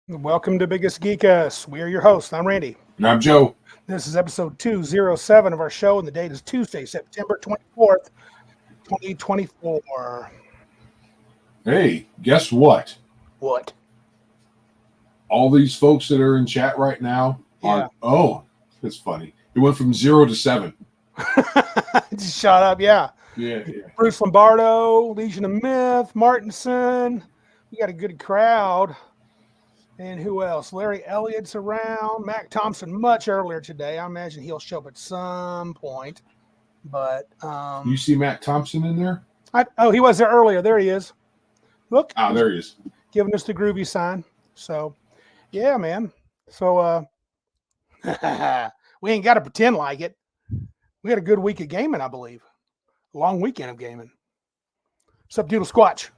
Welcome to Biggest Geek Us. We are your hosts. I'm Randy. And I'm Joe. This is episode 207 of our show, and the date is Tuesday, September 24th, 2024. Hey, guess what? What? All these folks that are in chat right now are, that's funny. It went from 0 to 7. Just shot up, yeah. Yeah. Bruce Lombardo, Legion of Myth, Martinson. We got a good crowd. And who else? Larry Elliott's around. Mac Thompson much earlier today. I imagine he'll show up at some point. But You see Matt Thompson in there? He was there earlier. There he is. Look. Ah, there he is. Giving us the groovy sign. So, yeah, man. So, we ain't got to pretend like it. We had a good week of gaming, I believe. A long weekend of gaming. What's up, Doodle Squatch?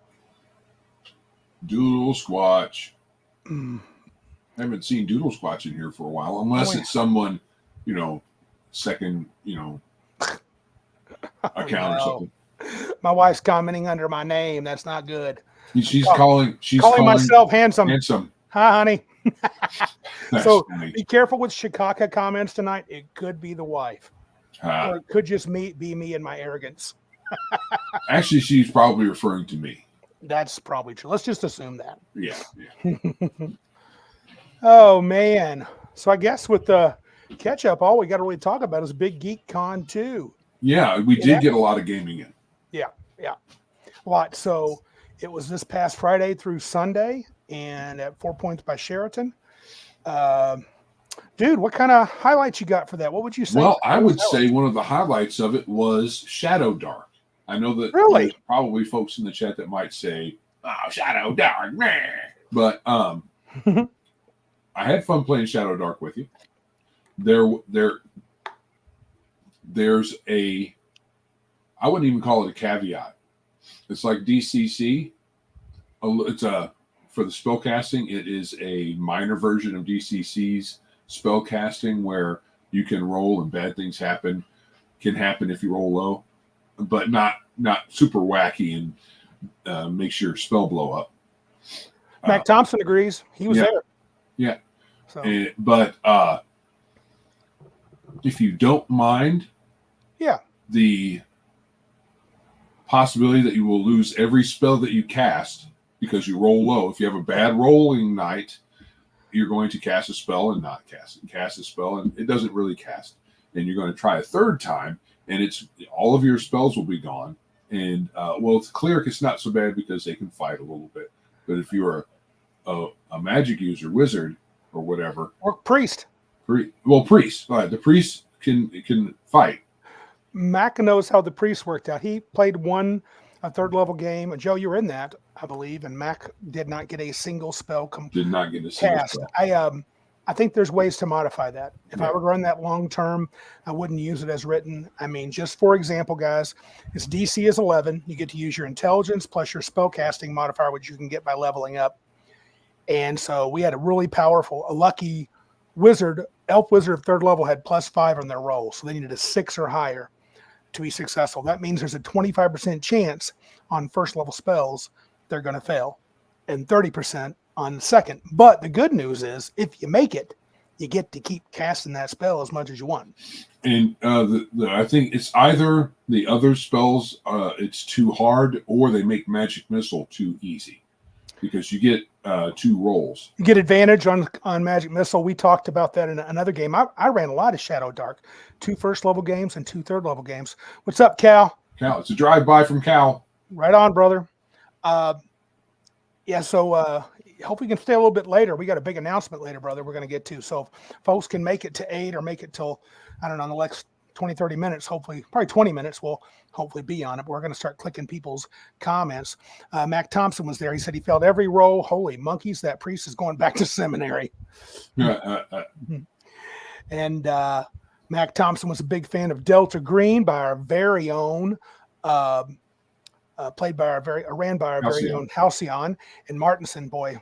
Doodle Squatch. I haven't seen Doodle Squatch in here for a while, unless it's someone, second, account or something. My wife's commenting under my name. That's not good. She's calling myself handsome. Handsome. Hi, honey. So funny. be careful with Chicago comments tonight. It could be the wife. Or it could just be me and my arrogance. Actually, she's probably referring to me. That's probably true. Let's just assume that. Yeah. Oh, man. So I guess with the catch-up, all we got to really talk about is Big Geek Con 2. Yeah, we did get a lot of gaming in. Yeah. A lot. So it was this past Friday through Sunday, and at 4 Points by Sheraton. Dude, what kind of highlights you got for that? What would you say? Well, I would say one of the highlights of it was Shadow Dark. I know that there's probably folks in the chat that might say, "Oh, Shadow Dark," meh. But I had fun playing Shadow Dark with you. There's I wouldn't even call it a caveat. It's like DCC. It's for the spellcasting. It is a minor version of DCC's spellcasting where you can roll and bad things can happen if you roll low, but not super wacky and makes your spell blow up. Mac Thompson agrees. He was there. Yeah. So. But if you don't mind, the possibility that you will lose every spell that you cast because you roll low. If you have a bad rolling night, you're going to cast a spell and not cast it. Cast a spell and it doesn't really cast. And you're going to try a third time, and it's all of your spells will be gone. And with cleric, it's not so bad because they can fight a little bit. But if you're a magic user, wizard, or whatever, or priest, priest. The priest can fight. Mac knows how the priest worked out. He played a third level game. Joe, you were in that, I believe, and Mac did not get a single spell did not get a single cast. Spell. I think there's ways to modify that. If I were to run that long term, I wouldn't use it as written. I mean, just for example, guys, its DC is 11. You get to use your intelligence plus your spell casting modifier, which you can get by leveling up. And so we had a lucky elf wizard of third level had +5 on their roll. So they needed a 6 or higher to be successful. That means there's a 25% chance on first level spells they're going to fail and 30% on the second. But the good news is if you make it, you get to keep casting that spell as much as you want. And I think it's either the other spells, it's too hard, or they make Magic Missile too easy because you get 2 rolls. You get advantage on Magic Missile. We talked about that in another game. I ran a lot of Shadow Dark, 2 first level games and 2 third level games. What's up, Cal? Cal, it's a drive-by from Cal. Right on, brother. So hope we can stay a little bit later. We got a big announcement later, brother, we're going to get to. So if folks can make it to 8 or make it till, I don't know, in the next 20, 30 minutes, hopefully, probably 20 minutes, we'll hopefully be on it. But we're going to start clicking people's comments. Mac Thompson was there. He said he failed every roll. Holy monkeys, that priest is going back to seminary. And Mac Thompson was a big fan of Delta Green by our very own ran by our very own Halcyon. And Martinson, boy,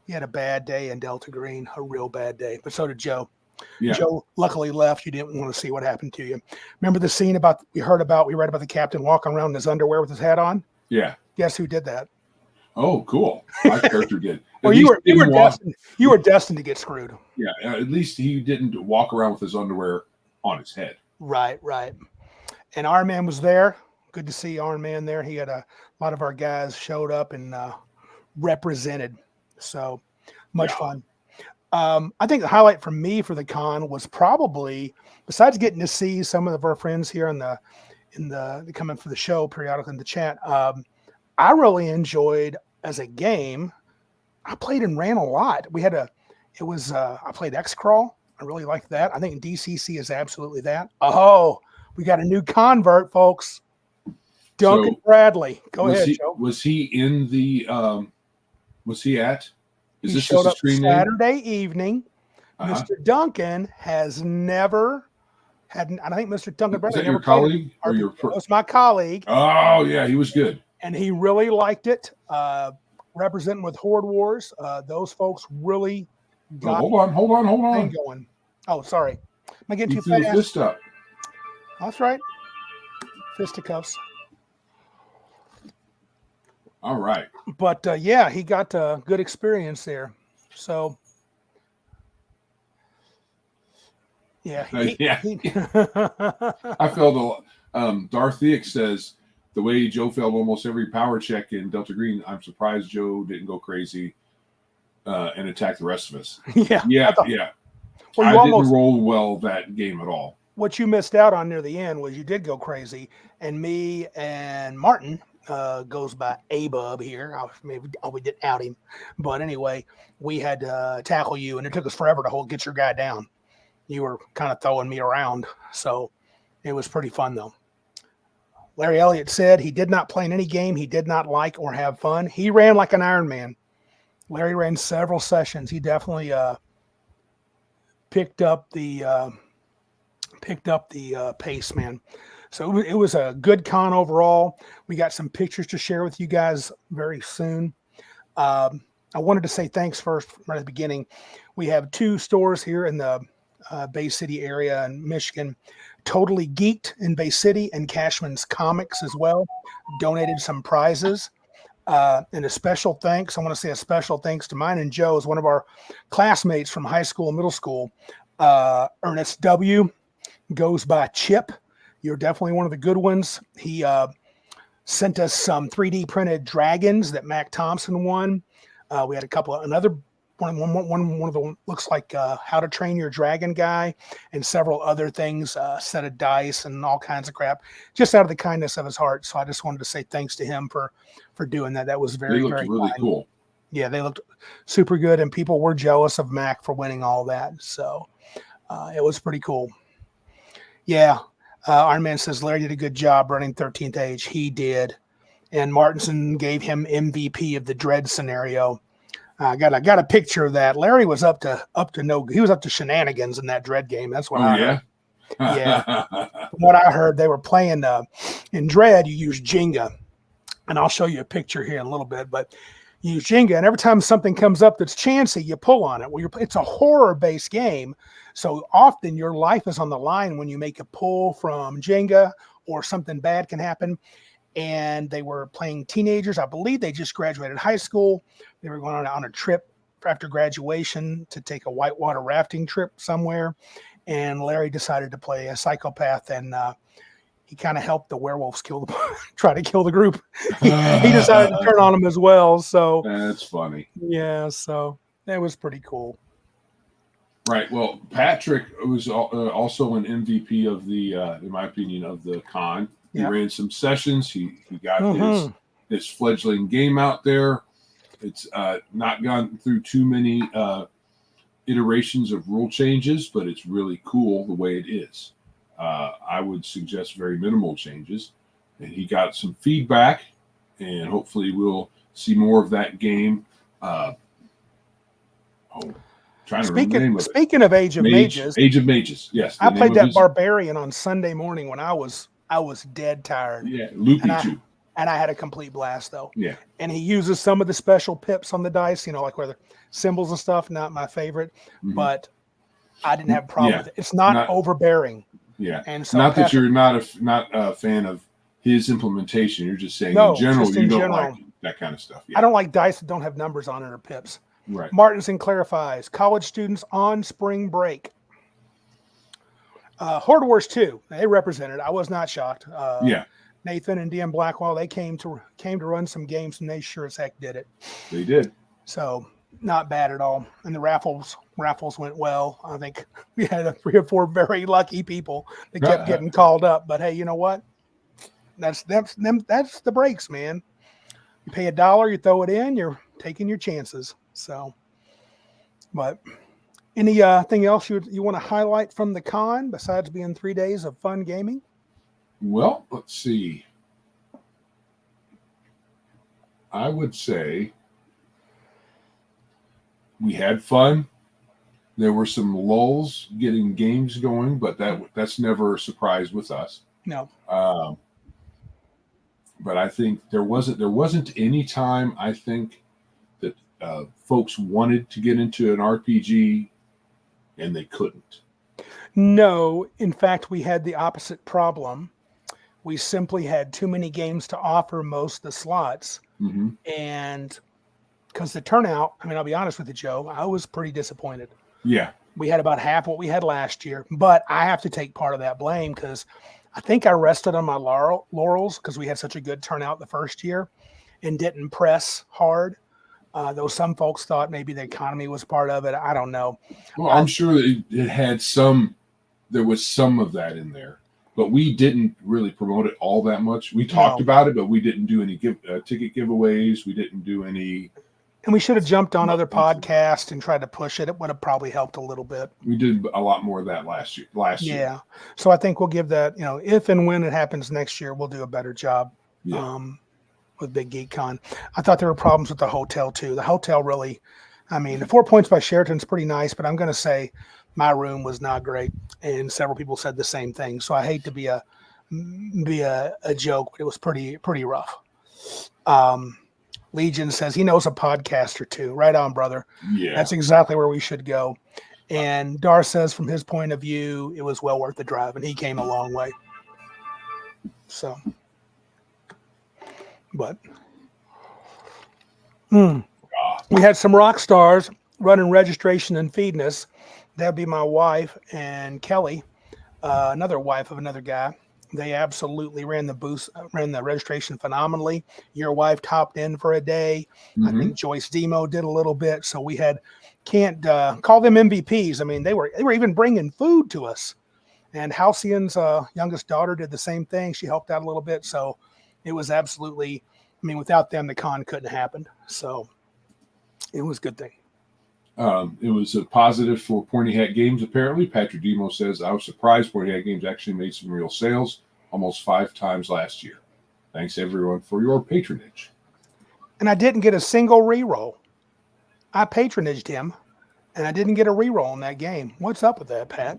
he had a bad day in Delta Green, a real bad day. But so did Joe. Yeah. Joe luckily left. You didn't want to see what happened to you. Remember the scene we read about the captain walking around in his underwear with his hat on? Yeah. Guess who did that? Oh, cool. My character did. Well, you were destined to get screwed. Yeah, at least he didn't walk around with his underwear on his head. Right. And Iron Man was there. Good to see Iron Man there. He had a lot of our guys showed up and represented. So much fun. I think the highlight for me for the con was probably, besides getting to see some of our friends here in the coming for the show periodically in the chat. I really enjoyed as a game. I played and ran a lot. I played X-Crawl. I really liked that. I think DCC is absolutely that. Oh, we got a new convert, folks. Duncan Bradley. Go ahead, Joe. Was he in the, was he at? He showed up Saturday evening. Mr. Duncan has never had, and I think Mr. Duncan Bradley. Is that your colleague? It was my colleague. Oh, yeah, he was good. And he really liked it. Representing with Horde Wars, those folks really got hold on. Going. Oh, sorry. Am I getting too fast? Fist up. That's right. Fisticuffs. All right. But yeah, he got a good experience there. So yeah. I felt Darthiac says the way Joe failed almost every power check in Delta Green, I'm surprised Joe didn't go crazy and attack the rest of us. Yeah. Well, I didn't roll well that game at all. What you missed out on near the end was you did go crazy, and me and Martin goes by A-Bub here. We didn't out him, but anyway, we had to tackle you, and it took us forever to get your guy down. You were kind of throwing me around, so it was pretty fun though. Larry Elliott said he did not play in any game he did not like or have fun. He ran like an Iron Man. Larry ran several sessions. He definitely picked up the pace, man. So it was a good con overall. We got some pictures to share with you guys very soon. I wanted to say thanks first right at the beginning. We have 2 stores here in the Bay City area in Michigan. Totally Geeked in Bay City and Cashman's Comics as well. Donated some prizes. And a special thanks. I want to say a special thanks to mine and Joe's, one of our classmates from high school and middle school. Ernest W. goes by Chip. You're definitely one of the good ones. He sent us some 3D printed dragons that Mac Thompson won. We had a couple of another one of the looks like How to Train Your Dragon guy, and several other things, set of dice and all kinds of crap, just out of the kindness of his heart. So I just wanted to say thanks to him for doing that. That was very really cool. Yeah, they looked super good, and people were jealous of Mac for winning all that. So it was pretty cool. Yeah. Iron Man says Larry did a good job running 13th Age. He did. And Martinson gave him MVP of the Dread scenario. I got a picture of that. Larry was up to shenanigans in that Dread game. That's what I heard. Yeah. From what I heard, they were playing in Dread, you use Jenga. And I'll show you a picture here in a little bit, but you use Jenga, and every time something comes up that's chancy, you pull on it. Well, it's a horror-based game, so often your life is on the line when you make a pull from Jenga, or something bad can happen. And they were playing teenagers. I believe they just graduated high school. They were going on a trip after graduation to take a whitewater rafting trip somewhere. And Larry decided to play a psychopath, and he kind of helped the werewolves try to kill the group. he decided to turn on them as well. So that's funny. Yeah, so that was pretty cool. Right. Well, Patrick was also an MVP of the, in my opinion, of the con. He ran some sessions. He got his fledgling game out there. It's not gone through too many iterations of rule changes, but it's really cool the way it is. I would suggest very minimal changes. And he got some feedback, and hopefully we'll see more of that game. Speaking of Age of Mages. Age of Mages, yes. I played that Barbarian on Sunday morning when I was dead tired. Yeah, loopy too. And I had a complete blast though. Yeah. And he uses some of the special pips on the dice, like where the symbols and stuff, not my favorite, but I didn't have a problem with it. It's not overbearing. Yeah. And so that you're not a fan of his implementation. You're just saying in general you don't like it. that kind of stuff. I Yeah. don't like dice that don't have numbers on it or pips. Right. Martinson clarifies, college students on spring break. Horde Wars 2, they represented. I was not shocked. Yeah, Nathan and DM Blackwell, they came to run some games, and they sure as heck did it. they did. So not bad at all. And the raffles went well. I think we had 3 or 4 very lucky people that kept getting called up. But hey, you know what? That's the breaks, man. You pay $1, you throw it in, you're taking your chances. So, but anything else you want to highlight from the con besides being 3 days of fun gaming? Well, let's see. I would say we had fun. There were some lulls getting games going, but that's never a surprise with us. No. But I think there wasn't any time I think that folks wanted to get into an RPG and they couldn't. No, in fact, we had the opposite problem. We simply had too many games to offer most of the slots. Mm-hmm. And because the turnout, I mean, I'll be honest with you, Joe, I was pretty disappointed. Yeah. We had about half what we had last year, but I have to take part of that blame because I think I rested on my laurels because we had such a good turnout the first year and didn't press hard. Though some folks thought maybe the economy was part of it. I don't know. Well, I'm sure that it had there was some of that in there, but we didn't really promote it all that much. We talked about it, but we didn't do any ticket giveaways. We didn't do any. And we should have jumped on other podcasts and tried to push it. It would have probably helped a little bit. We did a lot more of that last year. Yeah. So I think we'll give that, if and when it happens next year, we'll do a better job with Big Geek Con. I thought there were problems with the hotel too. The hotel really, the 4 Points by Sheraton's pretty nice, but I'm going to say my room was not great. And several people said the same thing. So I hate to be a joke, but it was pretty rough. Legion says he knows a podcast or two. Right on, brother. Yeah. That's exactly where we should go. And Dar says from his point of view, it was well worth the drive, and he came a long way. So, but we had some rock stars running registration and feeding us. That'd be my wife and Kelly, another wife of another guy. They absolutely ran the registration phenomenally. Your wife topped in for a day. Mm-hmm. I think Joyce Demo did a little bit. So we can't call them MVPs. I mean, they were even bringing food to us. And Halcyon's youngest daughter did the same thing. She helped out a little bit. So it was absolutely, without them, the con couldn't happen. So it was a good thing. It was a positive for Pointy Hat Games, apparently. Patrick Demo says, I was surprised Pointy Hat Games actually made some real sales, almost 5 times last year. Thanks, everyone, for your patronage. And I didn't get a single reroll. I patronaged him, and I didn't get a reroll in that game. What's up with that, Pat?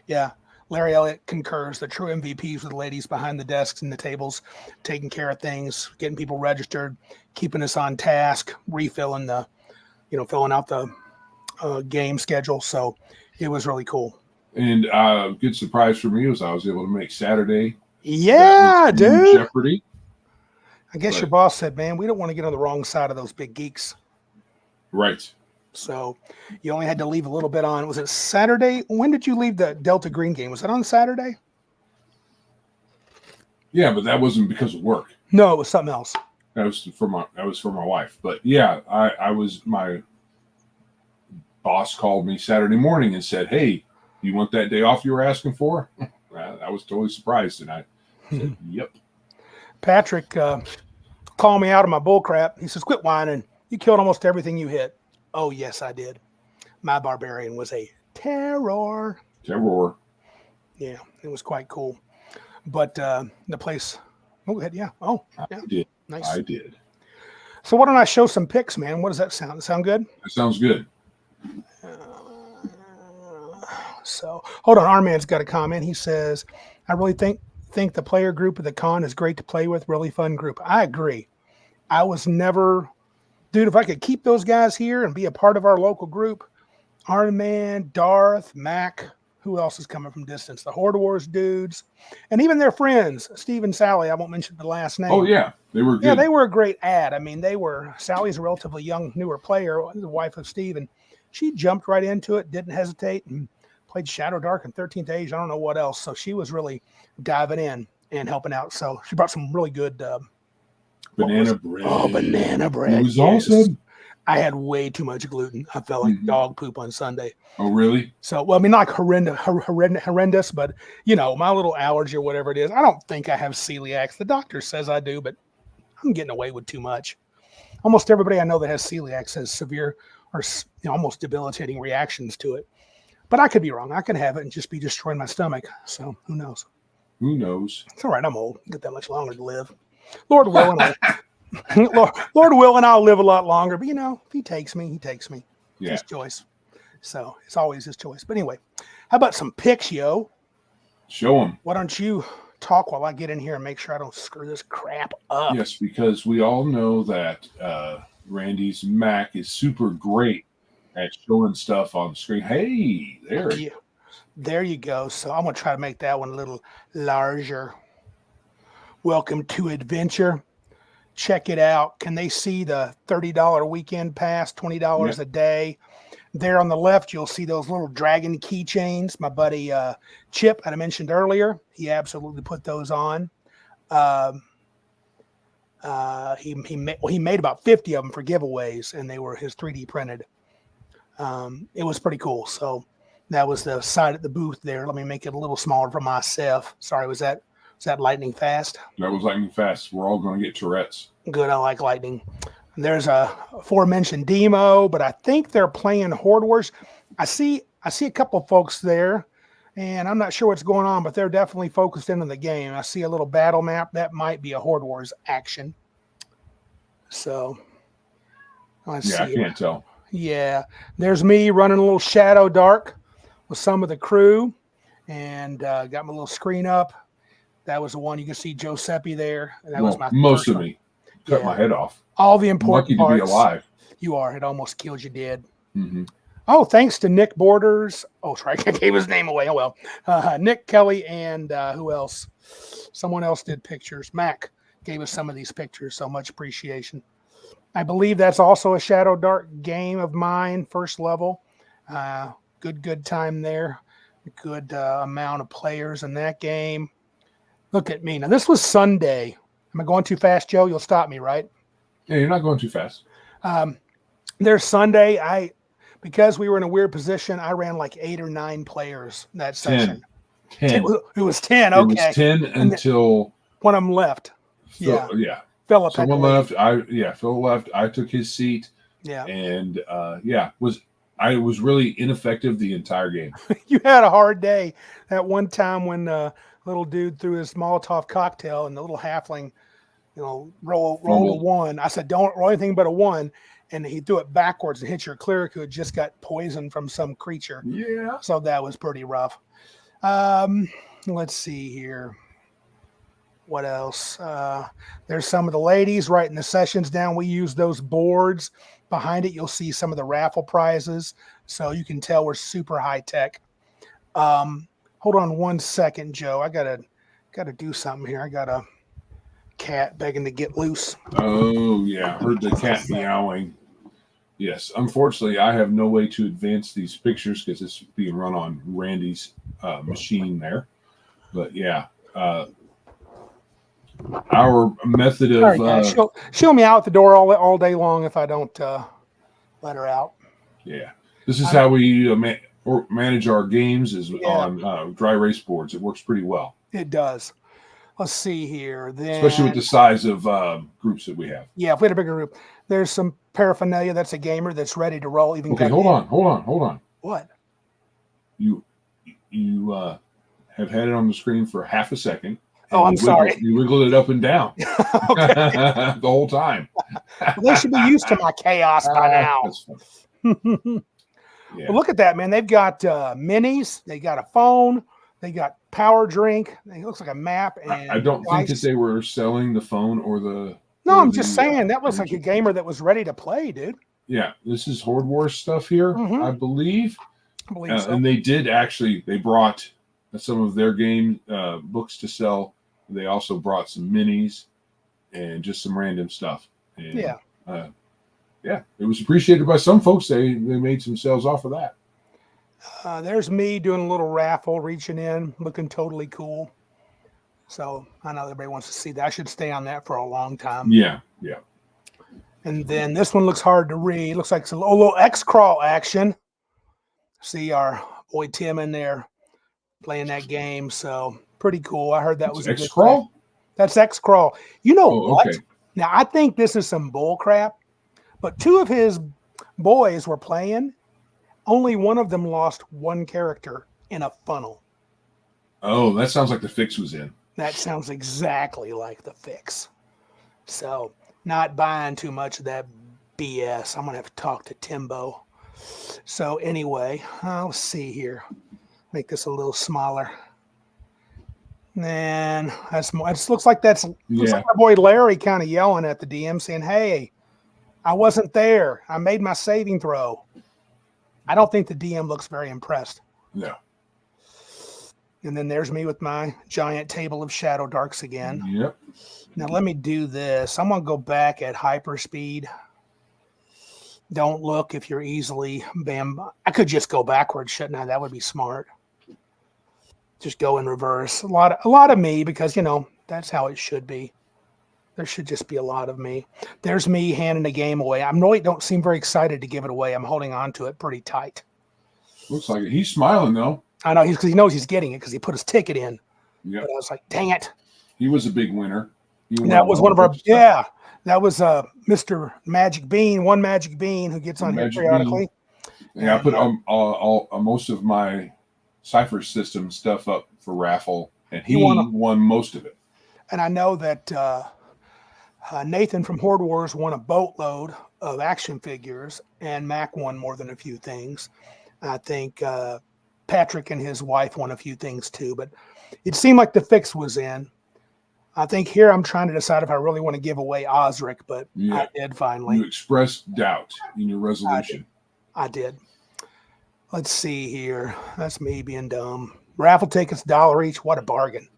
Yeah. Larry Elliott concurs. The true MVPs were the ladies behind the desks and the tables, taking care of things, getting people registered, keeping us on task, refilling filling out the game schedule. So it was really cool. And good surprise for me was I was able to make Saturday. Yeah, dude. Jeopardy. I guess your boss said, man, we don't want to get on the wrong side of those big geeks. Right. So you only had to leave a little bit on. Was it Saturday? When did you leave the Delta Green game? Was that on Saturday? Yeah, but that wasn't because of work. No, it was something else. That was for my wife. But yeah, my boss called me Saturday morning and said, hey, you want that day off you were asking for? I was totally surprised. And I said, yep. Patrick called me out of my bull crap. He says, quit whining. You killed almost everything you hit. Oh, yes, I did. My barbarian was a terror. Terror. Yeah, it was quite cool. But the place, go ahead, yeah. Oh, yeah. I did. Nice. I did. So why don't I show some pics, man? What does that sound? Sound good? That sounds good. So hold on. Our man's got a comment. He says, I really think the player group of the con is great to play with. Really fun group. I agree. I was never... Dude, if I could keep those guys here and be a part of our local group, Iron Man, Darth, Mac, Who else is coming from distance? The Horde Wars dudes, and even their friends, Steve and Sally. I won't mention the last name. Oh yeah, they were good. Yeah, they were a great ad. I mean, Sally's a relatively young, newer player, the wife of Steve, and she jumped right into it, didn't hesitate, and played Shadow Dark and 13th Age. I don't know what else. So she was really diving in and helping out. So she brought some really good banana bread. Oh, banana bread. It was awesome. I had way too much gluten. I felt like dog poop on Sunday. Oh, really? So, well, I mean, not like horrendous, but, my little allergy or whatever it is. I don't think I have celiac. The doctor says I do, but I'm getting away with too much. Almost everybody I know that has celiac has severe or almost debilitating reactions to it. But I could be wrong. I could have it and just be destroying my stomach. So who knows? Who knows? It's all right. I'm old. Get that much longer to live. Lord will, and Lord will, and I'll live a lot longer. But if He takes me, He takes me. Yeah. His choice. So it's always His choice. But anyway, how about some picks, yo? Show them. Why don't you talk while I get in here and make sure I don't screw this crap up? Yes, because we all know that Randy's Mac is super great at showing stuff on the screen. Hey, there you go. So I'm going to try to make that one a little larger. Welcome to Adventure. Check it out. Can they see the $30 weekend pass, $20 a day? There on the left, you'll see those little dragon keychains. My buddy Chip, I mentioned earlier, he absolutely put those on. He made about 50 of them for giveaways, and they were his 3D printed. It was pretty cool. So that was the side at the booth there. Let me make it a little smaller for myself. Sorry, was that lightning fast? That was lightning fast. We're all going to get Tourette's. Good. I like lightning. There's a aforementioned demo, but I think they're playing Horde Wars. I see a couple of folks there, and I'm not sure what's going on, but they're definitely focused in on the game. I see a little battle map. That might be a Horde Wars action. So let's see. I can't tell. Yeah, there's me running a little Shadow Dark with some of the crew, and got my little screen up. That was the one you can see Giuseppe there. And that was my most of one. me cut my head off. All the important parts. Lucky to be alive. You are. It almost killed you dead. Mm-hmm. Oh, thanks to Nick Borders. Oh, sorry, I gave his name away. Oh well. Nick Kelly and who else? Someone else did pictures. Mac gave us some of these pictures. So much appreciation. I believe that's also a Shadow Dark game of mine, first level. Good time there. A good amount of players in that game. Look at me. Now, this was Sunday. Am I going too fast, Joe? You'll stop me, right? Yeah, you're not going too fast. There's Sunday. Because we were in a weird position, I ran like 8 or 9 players that session. 10. It was 10. Okay. It was 10 until one of them left. Yeah. Philip. Someone left. Phil left. I took his seat. Yeah. And I was really ineffective the entire game. You had a hard day. That one time when little dude threw his Molotov cocktail and the little halfling, roll a 1. I said, don't roll anything but a 1. And he threw it backwards and hit your cleric who had just got poisoned from some creature. Yeah. So that was pretty rough. Let's see here. What else? There's some of the ladies writing the sessions down. We use those boards. Behind it, you'll see some of the raffle prizes. So you can tell we're super high tech. Hold on 1 second, Joe. I gotta do something here. I got a cat begging to get loose. Oh yeah, heard the cat meowing. Yes, unfortunately, I have no way to advance these pictures because it's being run on Randy's machine there. But yeah, our method of right, she'll meow out the door all day long if I don't let her out. Yeah, this is how we manage our games is on dry erase boards. It works pretty well. It does. Let's see here. Then, especially with the size of groups that we have. Yeah, if we had a bigger group. There's some paraphernalia that's a gamer that's ready to roll. Even okay, hold on. What? You have had it on the screen for half a second. Oh, I'm sorry. You wiggled it up and down the whole time. Well, they should be used to my chaos by now. Yeah. Well, look at that, man. They've got minis. They got a phone. They got power drink. It looks like a map. And I don't think that they were selling the phone or the. No, I'm just saying that looks like a gamer that was ready to play, dude. Yeah, this is Horde Wars stuff here, I believe. I believe so. And they brought some of their game books to sell. They also brought some minis and just some random stuff. And, Yeah. It was appreciated by some folks. They made some sales off of that. There's me doing a little raffle, reaching in, looking totally cool. So I know everybody wants to see that. I should stay on that for a long time. Yeah. And then this one looks hard to read. Looks like some little X-Crawl action. See our boy Tim in there playing that game. So pretty cool. I heard that was a good X-Crawl? thing. That's X-Crawl. You know what? Okay. Now, I think this is some bull crap, but two of his boys were playing. Only one of them lost one character in a funnel. Oh, that sounds like the fix was in. That sounds exactly like the fix. So, not buying too much of that BS. I'm going to have to talk to Timbo. So, anyway, let's see here. Make this a little smaller. And that's more. It looks like looks like my boy Larry kind of yelling at the DM saying, "Hey, I wasn't there. I made my saving throw." I don't think the DM looks very impressed. No. And then there's me with my giant table of shadow darks again. Yep. Now let me do this. I'm going to go back at hyperspeed. Don't look if you're easily I could just go backwards, shouldn't I? That would be smart. Just go in reverse. A lot of me because, that's how it should be. There should just be a lot of me. There's me handing the game away. I really don't seem very excited to give it away. I'm holding on to it pretty tight. Looks like it. He's smiling, though. I know because he knows he's getting it because he put his ticket in. Yep. But I was like, dang it. He was a big winner. That was one of our, that was Mr. Magic Bean, one Magic Bean who gets on here periodically. Yeah, I put most of my Cypher system stuff up for raffle, and he won most of it. And I know that Nathan from Horde Wars won a boatload of action figures, and Mac won more than a few things. I think Patrick and his wife won a few things too, but it seemed like the fix was in. I think here I'm trying to decide if I really want to give away Osric, but I did finally. You expressed doubt in your resolution. I did. Let's see here. That's me being dumb. Raffle tickets, $1 each. What a bargain.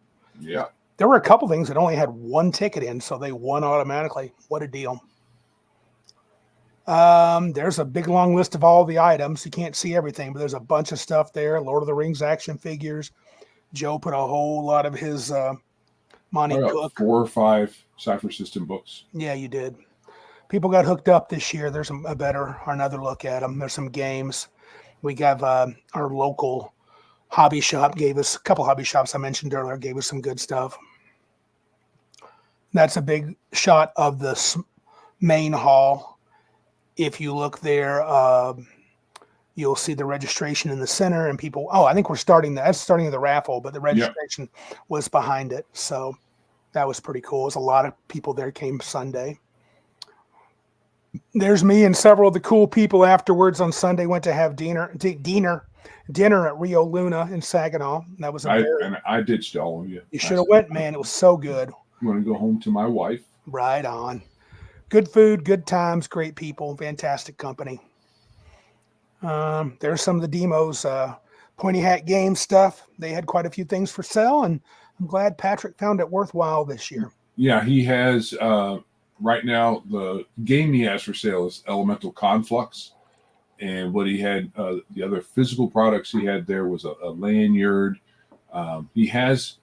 Yeah. There were a couple things that only had one ticket in, so they won automatically. What a deal. There's a big long list of all the items. You can't see everything, but there's a bunch of stuff there. Lord of the Rings action figures. Joe put a whole lot of his Monty Cook. 4 or 5 Cypher System books. Yeah, you did. People got hooked up this year. There's another look at them. There's some games. We got our local hobby shop gave us, a couple hobby shops I mentioned earlier, gave us some good stuff. That's a big shot of the main hall. If you look there, you'll see the registration in the center and people. Oh, I think that's starting the raffle, but the registration was behind it. So that was pretty cool. There's a lot of people there came Sunday. There's me and several of the cool people afterwards on Sunday went to have dinner at Rio Luna in Saginaw. That was I ditched all of you. You should have went, man. It was so good. I'm going to go home to my wife. Right on. Good food, good times, great people, fantastic company. There's some of the demos, Pointy Hat Games stuff. They had quite a few things for sale, and I'm glad Patrick found it worthwhile this year. Yeah, he has right now the game he has for sale is Elemental Conflux, and what he had the other physical products he had there was a lanyard. He has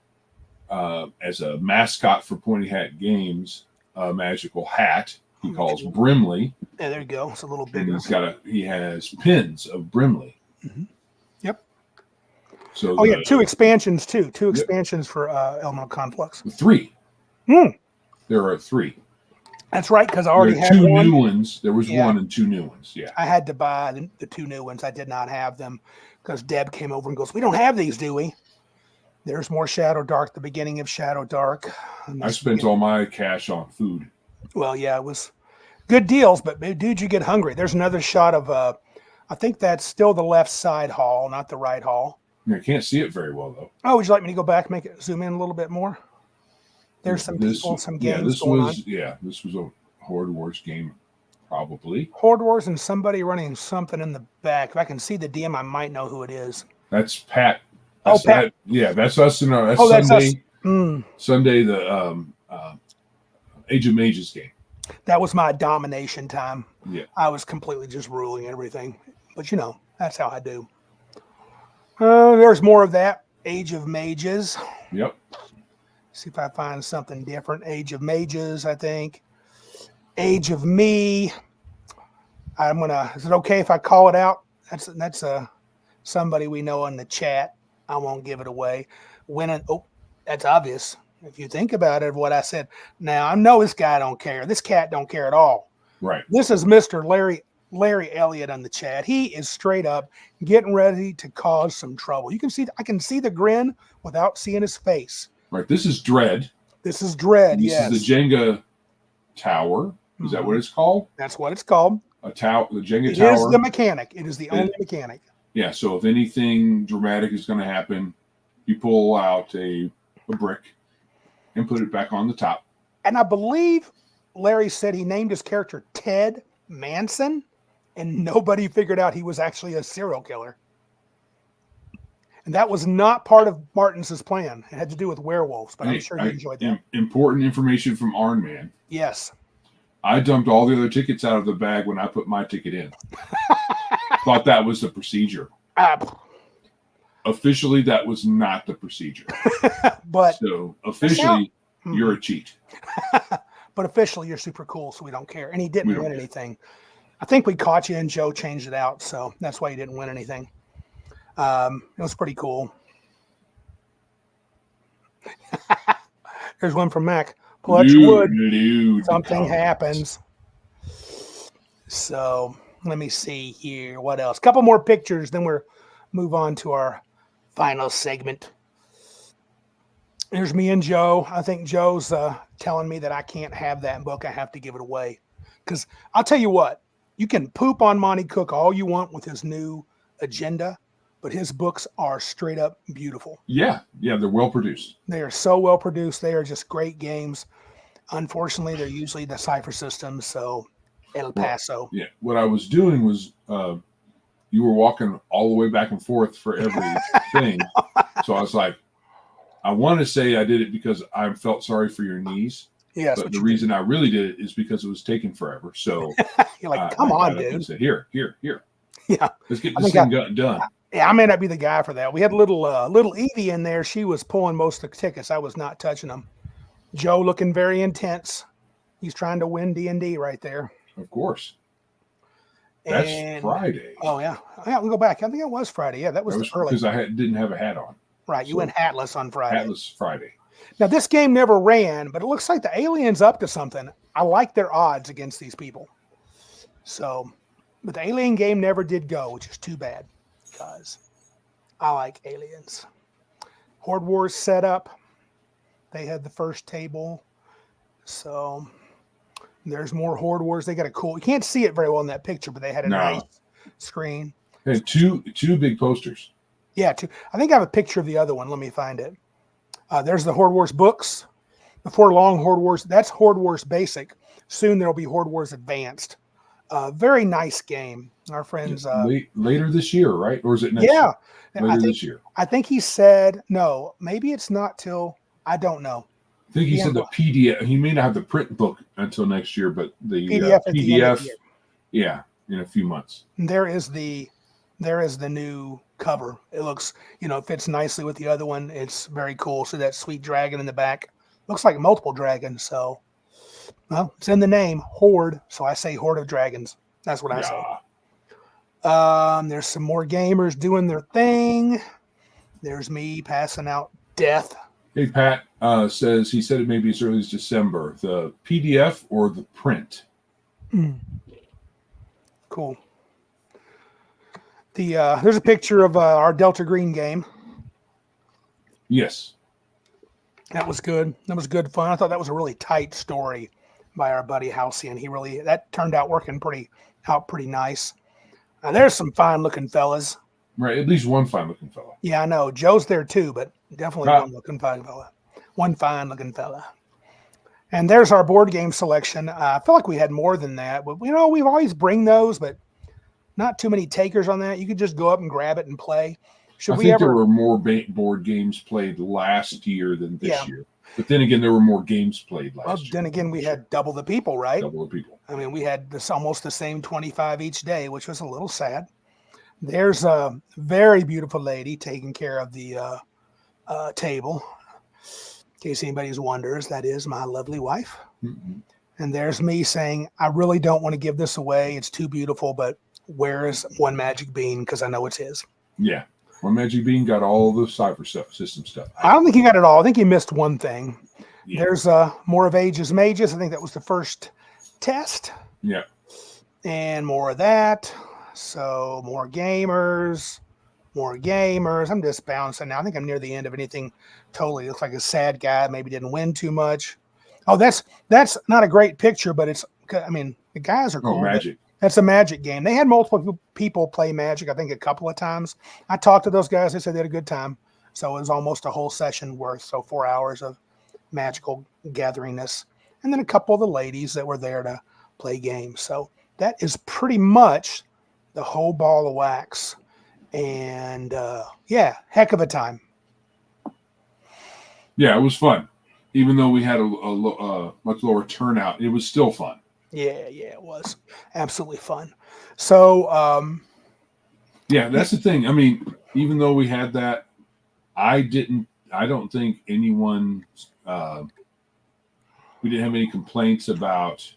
as a mascot for Pointy Hat Games a magical hat he calls Brimley. Yeah, there you go. It's a little bigger. And he has pins of Brimley. Mm-hmm. Yep. So two expansions too. Two expansions for Elemental Conflux. 3. There are 3. That's right, because I already had 2 new ones. There was 1 and 2 new ones. Yeah. I had to buy the 2 new ones. I did not have them because Deb came over and goes, "We don't have these, do we?" There's more Shadow Dark, the beginning of Shadow Dark. I spent all my cash on food. Well, yeah, it was good deals, but dude, you get hungry. There's another shot of, I think that's still the left side hall, not the right hall. I can't see it very well, though. Oh, would you like me to go back, zoom in a little bit more? There's some people, some games going on. Yeah, this was a Horde Wars game. Probably. Horde Wars and somebody running something in the back. If I can see the DM, I might know who it is. That's Pat. Oh, Pat. That, yeah, that's us. That's Oh, that's us. Sunday. Sunday, the Age of Mages game. That was my domination time. Yeah. I was completely just ruling everything. But, you know, that's how I do. There's more of that. Age of Mages. Yep. See if I find something different. Age of Mages, I think. Age of Me. Is it okay if I call it out? That's somebody we know in the chat. I won't give it away. That's obvious. If you think about it, what I said. Now, I know this guy don't care. This cat don't care at all. Right. This is Mr. Larry Elliott on the chat. He is straight up getting ready to cause some trouble. I can see the grin without seeing his face. Right. This is Dread. This is Dread, yes. This is the Jenga tower. Is that what it's called? That's what it's called. The Jenga tower. It is the mechanic. It is the only mechanic. Yeah, so if anything dramatic is going to happen, you pull out a brick and put it back on the top. And I believe Larry said he named his character Ted Manson, and nobody figured out he was actually a serial killer. And that was not part of Martin's plan. It had to do with werewolves, but I'm sure you enjoyed that. Important information from Arn Man. Yes. I dumped all the other tickets out of the bag when I put my ticket in. Thought that was the procedure. Officially, that was not the procedure. But so officially, you're a cheat. But officially, you're super cool, so we don't care. And he didn't win anything. I think we caught you, and Joe changed it out, so that's why he didn't win anything. It was pretty cool. Here's one from Mac. Pull out your wood. Something happens. So let me see here. What else? A couple more pictures, then we'll move on to our final segment. Here's me and Joe. I think Joe's telling me that I can't have that book. I have to give it away. Because I'll tell you what, you can poop on Monty Cook all you want with his new agenda, but his books are straight up beautiful. Yeah, they're well produced. They are so well produced. They are just great games. Unfortunately, they're usually the Cypher systems, so El Paso. Yeah, what I was doing was you were walking all the way back and forth for everything. So I was like, I want to say I did it because I felt sorry for your knees. Yes, but the reason I really did it is because it was taking forever. So you're like, come on, dude. Said, here. Yeah, let's get this thing done. Yeah, I may not be the guy for that. We had little Evie in there. She was pulling most of the tickets. I was not touching them. Joe looking very intense. He's trying to win D&D right there. Of course. That's Friday. Oh, yeah. We'll go back. I think it was Friday. Yeah, that was early. Because I didn't have a hat on. Right. You went hatless on Friday. Hatless Friday. Now, this game never ran, but it looks like the alien's up to something. I like their odds against these people. So, but the alien game never did go, which is too bad because I like aliens. Horde Wars set up. They had the first table. So there's more Horde Wars. They got a cool, you can't see it very well in that picture, but they had a nice screen. They had two big posters. Yeah, two. I think I have a picture of the other one. Let me find it. There's the Horde Wars books. The 4 long Horde Wars. That's Horde Wars Basic. Soon there'll be Horde Wars Advanced. Very nice game. Our friends. Later this year, right? Or is it next year? Later this year. I think he said, no, maybe it's not till, I don't know. I think he said the PDF. He may not have the print book until next year, but the PDF in a few months. And there is the new cover. It looks, it fits nicely with the other one. It's very cool. So that sweet dragon in the back looks like multiple dragons. So, well, it's in the name Horde. So I say Horde of Dragons. That's what I say. There's some more gamers doing their thing. There's me passing out death. Hey, Pat says he said it may be as early as December. The PDF or the print? Cool. There's a picture of our Delta Green game. Yes. That was good. That was good fun. I thought that was a really tight story by our buddy Halcyon. That turned out working pretty nice. There's some fine looking fellas. Right, at least one fine looking fella. Yeah, I know. Joe's there too, but definitely one fine looking fella. And there's our board game selection. I feel like we had more than that, but we've always bring those, but not too many takers on that. You could just go up and grab it and play. Should I we think ever? there were more board games played last year than this Yeah. year. But then again, there were more games played Well, last year. then again, we had double the people, right? Double the people. I mean, we had almost the same 25 each day, which was a little sad. There's a very beautiful lady taking care of the table. In case anybody's wonders, that is my lovely wife. Mm-hmm. And there's me saying, I really don't want to give this away. It's too beautiful, but where is one magic bean? Because I know it's his. Yeah. One Magic Bean got all the cipher system stuff. I don't think he got it all. I think he missed one thing. Yeah. There's more of Ages Mages. I think that was the first test. Yeah. And more of that. So more gamers. I'm just bouncing now. I think I'm near the end of anything. Totally looks like a sad guy. Maybe didn't win too much. Oh, that's not a great picture, but the guys are cool. Oh, Magic. That's a Magic game. They had multiple people play Magic, I think, a couple of times. I talked to those guys. They said they had a good time. So it was almost a whole session worth. So 4 hours of magical gatheringness. And then a couple of the ladies that were there to play games. So that is pretty much the whole ball of wax. And heck of a time. Yeah, it was fun. Even though we had a much lower turnout, it was still fun. Yeah, it was absolutely fun. So, that's the thing. I mean, even though we had that, I don't think anyone, we didn't have any complaints about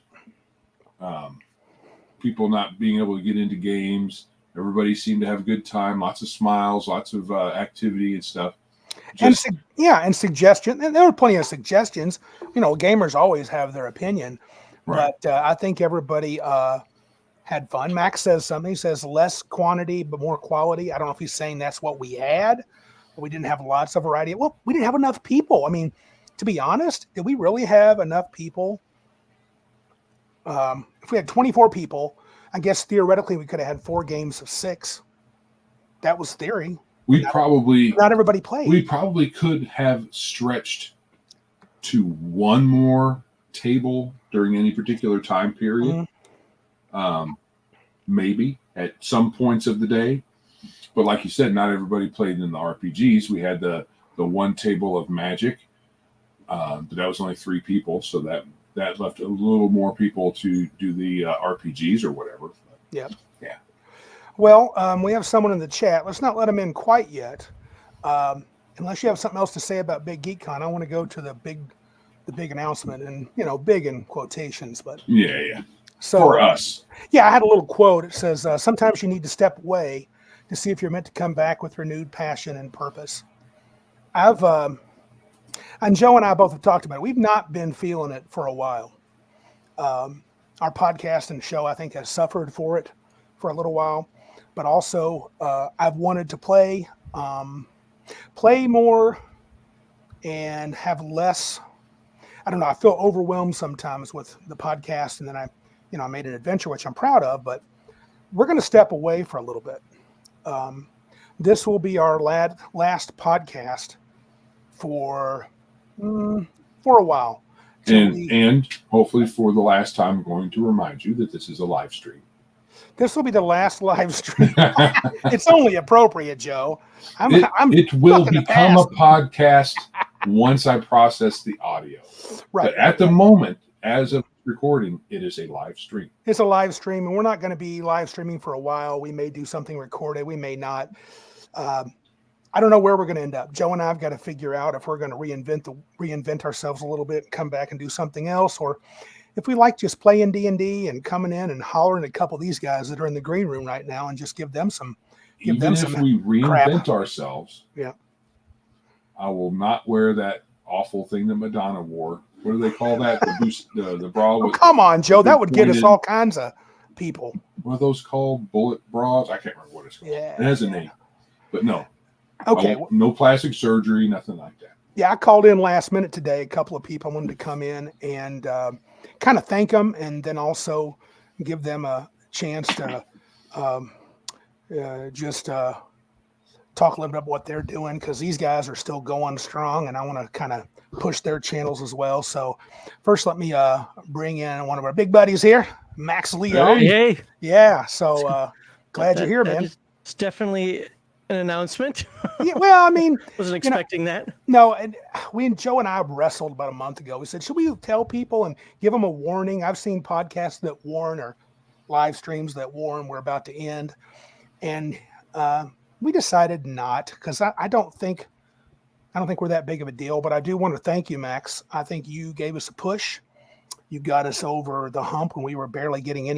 people not being able to get into games. Everybody seemed to have a good time, lots of smiles, lots of activity and stuff. And suggestion. And there were plenty of suggestions. Gamers always have their opinion. Right. But I think everybody had fun. Max says something. He says less quantity, but more quality. I don't know if he's saying that's what we had, but we didn't have lots of variety. Well, we didn't have enough people. I mean, to be honest, did we really have enough people? If we had 24 people, I guess theoretically we could have had 4 games of 6. That was theory. Not everybody played. We probably could have stretched to one more table during any particular time period. Mm-hmm. Maybe at some points of the day. But like you said, not everybody played in the RPGs. We had the one table of Magic, but that was only 3 people, so that left a little more people to do the RPGs or whatever. Yep. Yeah. Well, we have someone in the chat. Let's not let them in quite yet. Unless you have something else to say about Big Geek Con, I want to go to the big announcement, and big in quotations, but yeah. So for us, I had a little quote. It says, "Sometimes you need to step away to see if you're meant to come back with renewed passion and purpose." And Joe and I both have talked about it. We've not been feeling it for a while. Our podcast and show, I think, has suffered for it for a little while, but also I've wanted to play more and have less. I don't know. I feel overwhelmed sometimes with the podcast, and then I made an adventure, which I'm proud of, but we're going to step away for a little bit. This will be our last podcast for a while. And hopefully for the last time, I'm going to remind you that this is a live stream. This will be the last live stream. It's only appropriate, Joe. It will become a podcast once I process the audio. Right. But at the moment, as of recording, it is a live stream. It's a live stream, and we're not going to be live streaming for a while. We may do something recorded. We may not. I don't know where we're going to end up. Joe and I have got to figure out if we're going to reinvent ourselves a little bit, and come back and do something else, or if we like just playing D&D and coming in and hollering at a couple of these guys that are in the green room right now and just give them some. Even if we reinvent crap. ourselves, yeah, I will not wear that awful thing that Madonna wore. What do they call that? The bra. Oh, come on, Joe. That would get us all kinds of people. What are those called? Bullet bras? I can't remember what it's called. Yeah, it has a name, but no. Okay. No plastic surgery, nothing like that. Yeah, I called in last minute today. A couple of people wanted to come in and kind of thank them, and then also give them a chance to just talk a little bit about what they're doing, because these guys are still going strong, and I want to kind of push their channels as well. So first, let me bring in one of our big buddies here, Max Leon. Hey. Yeah. So glad you're here, man. It's definitely an announcement. Yeah. Well, I mean, wasn't expecting that. No, and Joe and I wrestled about a month ago. We said, should we tell people and give them a warning? I've seen podcasts that warn or live streams that warn we're about to end. And we decided not, because I don't think we're that big of a deal, but I do want to thank you, Max. I think you gave us a push. You got us over the hump when we were barely getting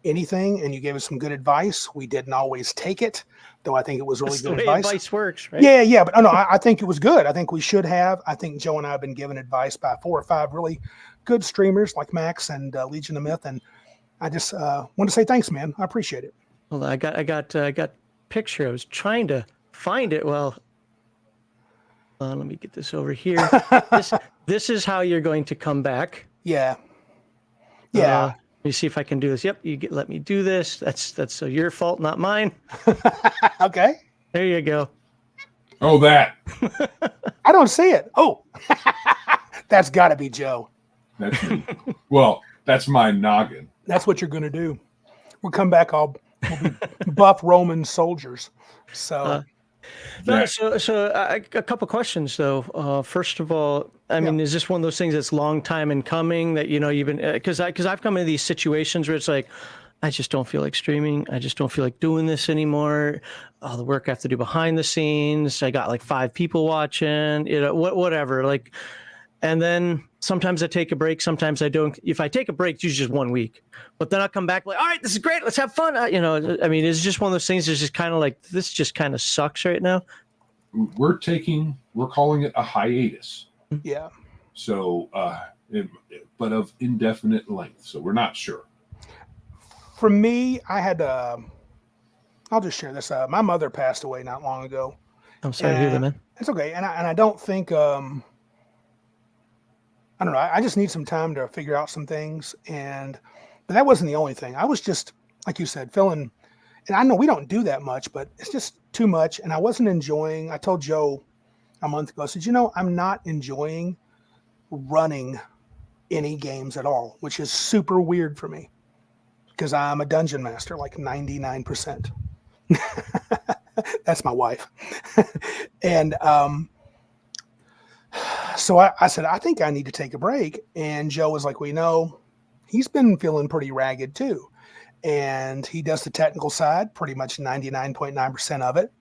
anything, and you gave us some good advice. We didn't always take it, though I think it was really good advice. Advice works, right? Yeah, but no, I think it was good. I think we should have. I think Joe and I have been given advice by 4 or 5 really good streamers like Max and Legion of Myth, and I just want to say thanks, man. I appreciate it. Well, I got picture. I was trying to find it. Well, let me get this over here. This is how you're going to come back. Yeah. Let me see if I can do this. Yep, let me do this. That's your fault, not mine. Okay. There you go. Oh, that. I don't see it. Oh, that's got to be Joe. That's me. Well, that's my noggin. That's what you're going to do. We'll come back. We'll be buff Roman soldiers. So. So a couple questions though. First of all, I mean, is this one of those things that's long time in coming that you've been because I've come into these situations where it's like I just don't feel like streaming. I just don't feel like doing this anymore. All the work I have to do behind the scenes. I got like 5 people watching. Whatever. Like, and then sometimes I take a break. Sometimes I don't. If I take a break, it's usually just 1 week. But then I'll come back like, all right, this is great. Let's have fun. I mean, it's just one of those things that's just kind of like, this just kind of sucks right now. We're calling it a hiatus. Yeah. So, but of indefinite length. So we're not sure. For me, I had I'll just share this. My mother passed away not long ago. I'm sorry to hear that, man. It's okay. And I don't think, I don't know. I just need some time to figure out some things. But that wasn't the only thing. I was just, like you said, feeling, and I know we don't do that much, but it's just too much. And I wasn't enjoying, I told Joe a month ago, I said, I'm not enjoying running any games at all, which is super weird for me because I'm a dungeon master, like 99%. That's my wife. And so I said, I think I need to take a break. And Joe was like, he's been feeling pretty ragged too. And he does the technical side, pretty much 99.9% of it.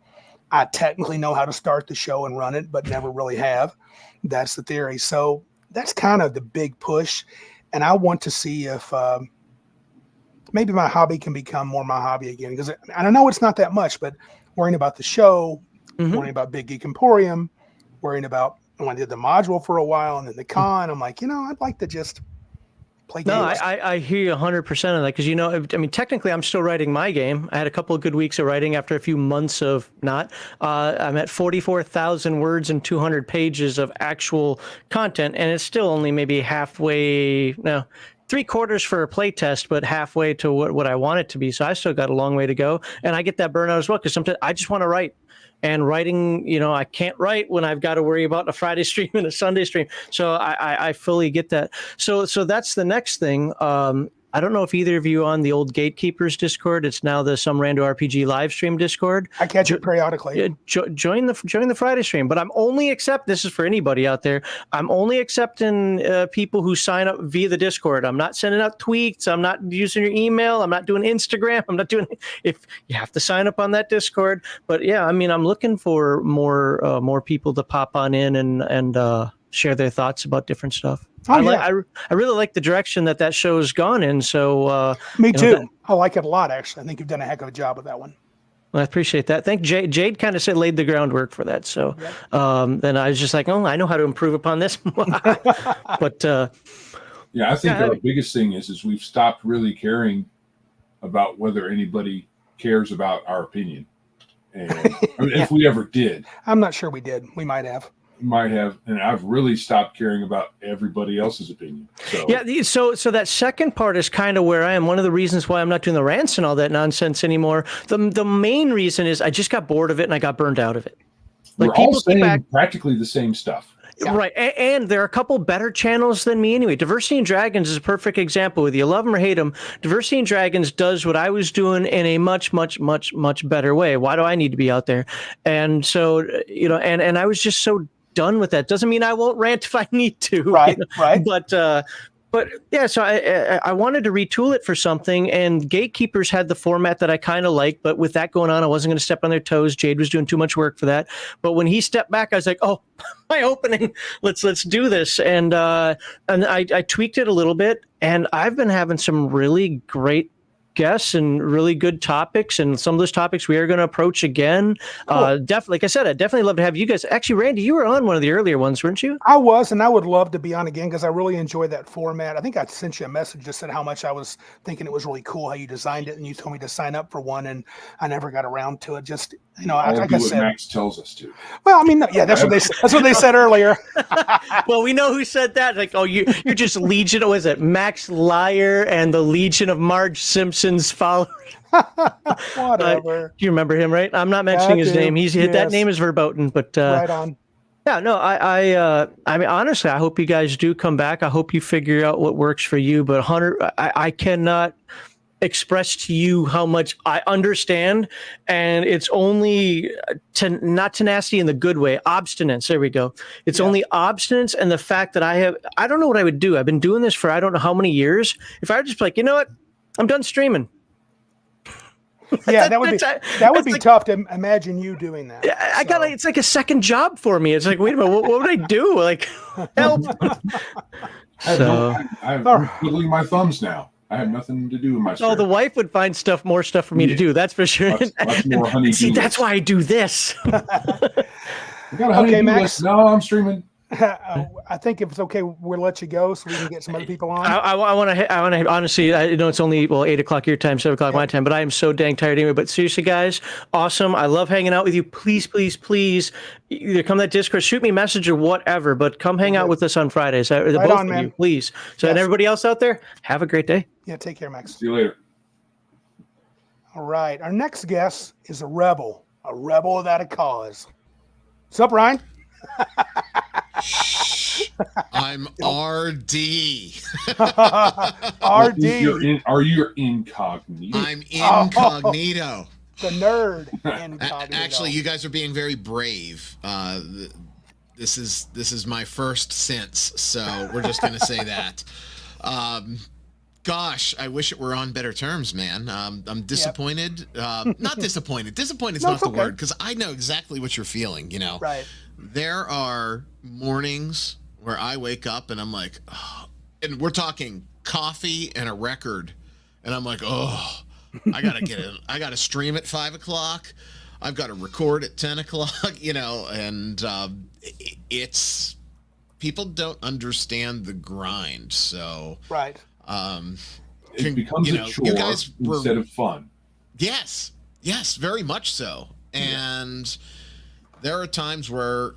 I technically know how to start the show and run it, but never really have. That's the theory. So that's kind of the big push. And I want to see if maybe my hobby can become more my hobby again. Because I know it's not that much, but worrying about the show, worrying about Big Geek Emporium, worrying about when I did the module for a while and then the con, I'm like, I'd like to just play games. No, I hear you 100% of that because, technically I'm still writing my game. I had a couple of good weeks of writing after a few months of not. I'm at 44,000 words and 200 pages of actual content, and it's still only maybe halfway, 3/4 for a play test, but halfway to what I want it to be. So I still got a long way to go, and I get that burnout as well because sometimes I just want to write. And writing, I can't write when I've got to worry about a Friday stream and a Sunday stream. So I fully get that. So that's the next thing. I don't know if either of you on the old Gatekeepers Discord. It's now the Some Rando RPG live stream Discord. I catch it periodically. Join the Friday stream, but I'm only this is for anybody out there. I'm only accepting people who sign up via the Discord. I'm not sending out tweets. I'm not using your email. I'm not doing Instagram. I'm not doing. If you have to sign up on that Discord, but yeah, I'm looking for more people to pop on in and share their thoughts about different stuff. I really like the direction that show's gone in. So me too. I like it a lot. Actually, I think you've done a heck of a job with that one. Well, I appreciate that. Thank Jade kind of laid the groundwork for that. So then I was just like, I know how to improve upon this. But yeah, I think our biggest thing is we've stopped really caring about whether anybody cares about our opinion. And if we ever did, I'm not sure we did. We might have. And I've really stopped caring about everybody else's opinion. So yeah, so that second part is kind of where I am. One of the reasons why I'm not doing the rants and all that nonsense anymore. The main reason is I just got bored of it and I got burned out of it. Like we're all saying practically the same stuff. Yeah. Right. And there are a couple better channels than me anyway. Diversity and Dragons is a perfect example. Whether you love them or hate them, Diversity and Dragons does what I was doing in a much, much, much, much better way. Why do I need to be out there? And so, and I was just so done with that. Doesn't mean I won't rant if I need to. Right. Right. But yeah, so I wanted to retool it for something, and Gatekeepers had the format that I kind of liked, but with that going on, I wasn't going to step on their toes. Jade was doing too much work for that. But when he stepped back, I was like, oh, my opening, let's do this. And I tweaked it a little bit, and I've been having some really great guests and really good topics, and some of those topics we are going to approach again. Cool. Definitely, like I said, I'd definitely love to have you guys. Actually, Randy, you were on one of the earlier ones, weren't you? I was, and I would love to be on again because I really enjoy that format. I think I sent you a message that said how much I was thinking it was really cool how you designed it, and you told me to sign up for one, and I never got around to it. Just I'll like do I what said, Max tells us to. well, I mean, yeah, that's what they said earlier. Well, we know who said that. Like, oh, you're just Legion. What was it? Max Liar and the Legion of Marge Simpson's followers. Whatever. Do you remember him, right? I'm not mentioning his name. That name is verboten, but right on. yeah, no, I mean, honestly, I hope you guys do come back. I hope you figure out what works for you. But Hunter, I cannot express to you how much I understand, and it's only not tenacity in the good way, obstinance. There we go. It's only obstinance, and the fact that I don't know what I would do. I've been doing this for I don't know how many years. If I were just like, you know what, I'm done streaming. Yeah, that would be tough to imagine you doing that. It's like a second job for me. It's like, wait a minute, what would I do? Like, help. I'm twiddling my thumbs now. I have nothing to do with my. Oh, the wife would find more stuff for me to do. That's for sure. Lots more honey. See, that's why I do this. I got a honey Max. No, I'm streaming. I think if it's okay, we'll let you go so we can get some other people on. I want to honestly, I know it's only 8:00 your time, 7:00 my time, but I am so dang tired anyway. But seriously, guys, awesome. I love hanging out with you. Please, please, please, either come to that Discord, shoot me a message or whatever, but come hang out with us on Fridays. Right both on, of man. you, please. So, and everybody else out there, have a great day. Yeah, take care, Max. See you later. All right, our next guest is a rebel without a cause. What's up, Ryan? I'm RD. RD. Are you incognito? I'm incognito. The nerd incognito. Actually, you guys are being very brave. This is my first since, so we're just gonna say that. Gosh, I wish it were on better terms, man. I'm disappointed. Not disappointed. Disappointed's not the word, because I know exactly what you're feeling. Right. There are mornings where I wake up and I'm like, oh, and we're talking coffee and a record, and I'm like, oh, I gotta get it. I gotta stream at 5:00. I've got to record at 10:00. And it's people don't understand the grind. So right. It becomes a chore instead of fun. Yes, very much so. And there are times where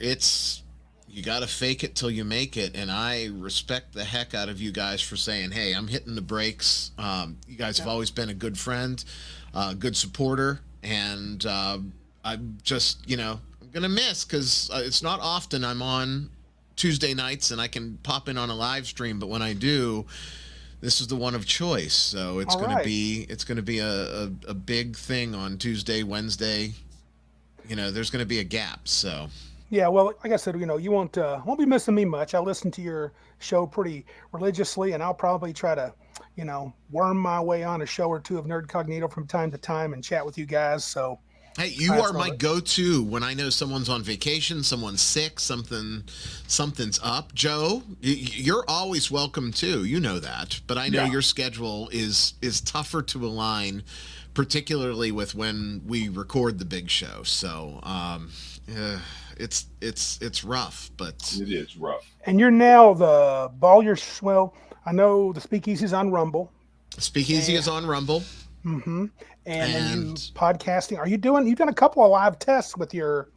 you got to fake it till you make it, and I respect the heck out of you guys for saying, hey, I'm hitting the brakes. You guys have always been a good friend, good supporter, and I'm just, I'm going to miss, because it's not often I'm on Tuesday nights and I can pop in on a live stream, but when I do, this is the one of choice. So it's going to be a big thing on Tuesday, Wednesday. There's going to be a gap. So yeah, well, like I said, you won't be missing me much. I listen to your show pretty religiously, and I'll probably try to worm my way on a show or two of Nerdcognito from time to time and chat with you guys. So hey, you are my go-to when I know someone's on vacation, someone's sick, something's up. Joe, you're always welcome too. You know that, but I know your schedule is tougher to align, particularly with when we record the big show. So it's rough, but it is rough. And you're now I know the Speakeasy's on Rumble. Speakeasy is on Rumble. Mm-hmm. And then you podcasting. You've done a couple of live tests with your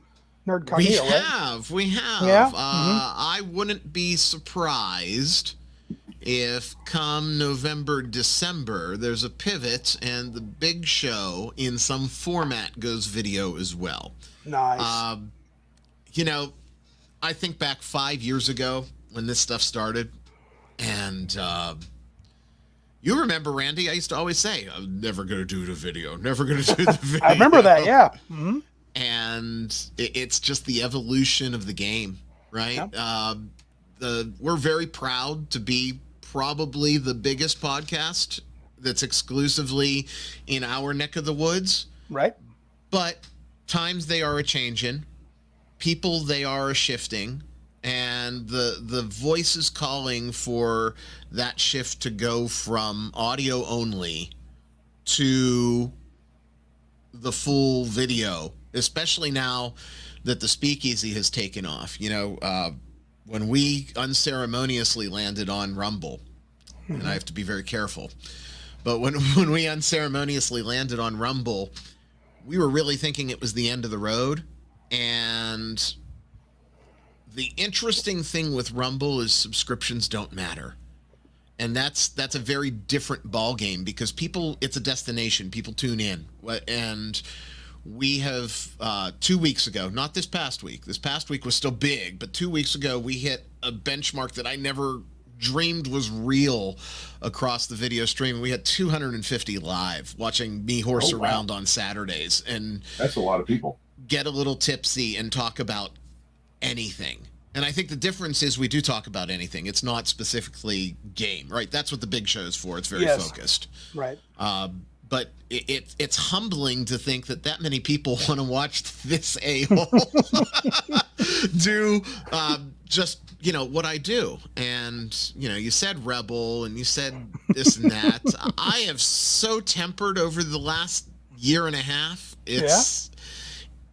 Nerdcognito, right? We have. Yeah. I wouldn't be surprised if come November, December, there's a pivot and the big show in some format goes video as well. Nice. I think back 5 years ago when this stuff started, and you remember, Randy, I used to always say, I'm never going to do the video, never going to do the video. I remember that, yeah. Mm-hmm. And it's just the evolution of the game, right? Yep. We're very proud to be probably the biggest podcast that's exclusively in our neck of the woods. Right. But times they are a-changing. People, they are a-shifting. And the voice is calling for that shift to go from audio only to the full video, especially now that the speakeasy has taken off. You know, when we unceremoniously landed on Rumble, and I have to be very careful, but when we unceremoniously landed on Rumble, we were really thinking it was the end of the road. And the interesting thing with Rumble is subscriptions don't matter. And that's a very different ball game because people, it's a destination. People tune in. And we have 2 weeks ago, not this past week. This past week was still big, but 2 weeks ago we hit a benchmark that I never dreamed was real across the video stream. We had 250 live watching me horse around on Saturdays. And that's a lot of people. Get a little tipsy and talk about anything. And I think the difference is we do talk about anything. It's not specifically game, right? That's what the big show is for. It's very focused. Right. But it's humbling to think that many people want to watch this a-hole do just, you know, what I do. And, you know, you said Rebel and you said this and that. I have so tempered over the last year and a half.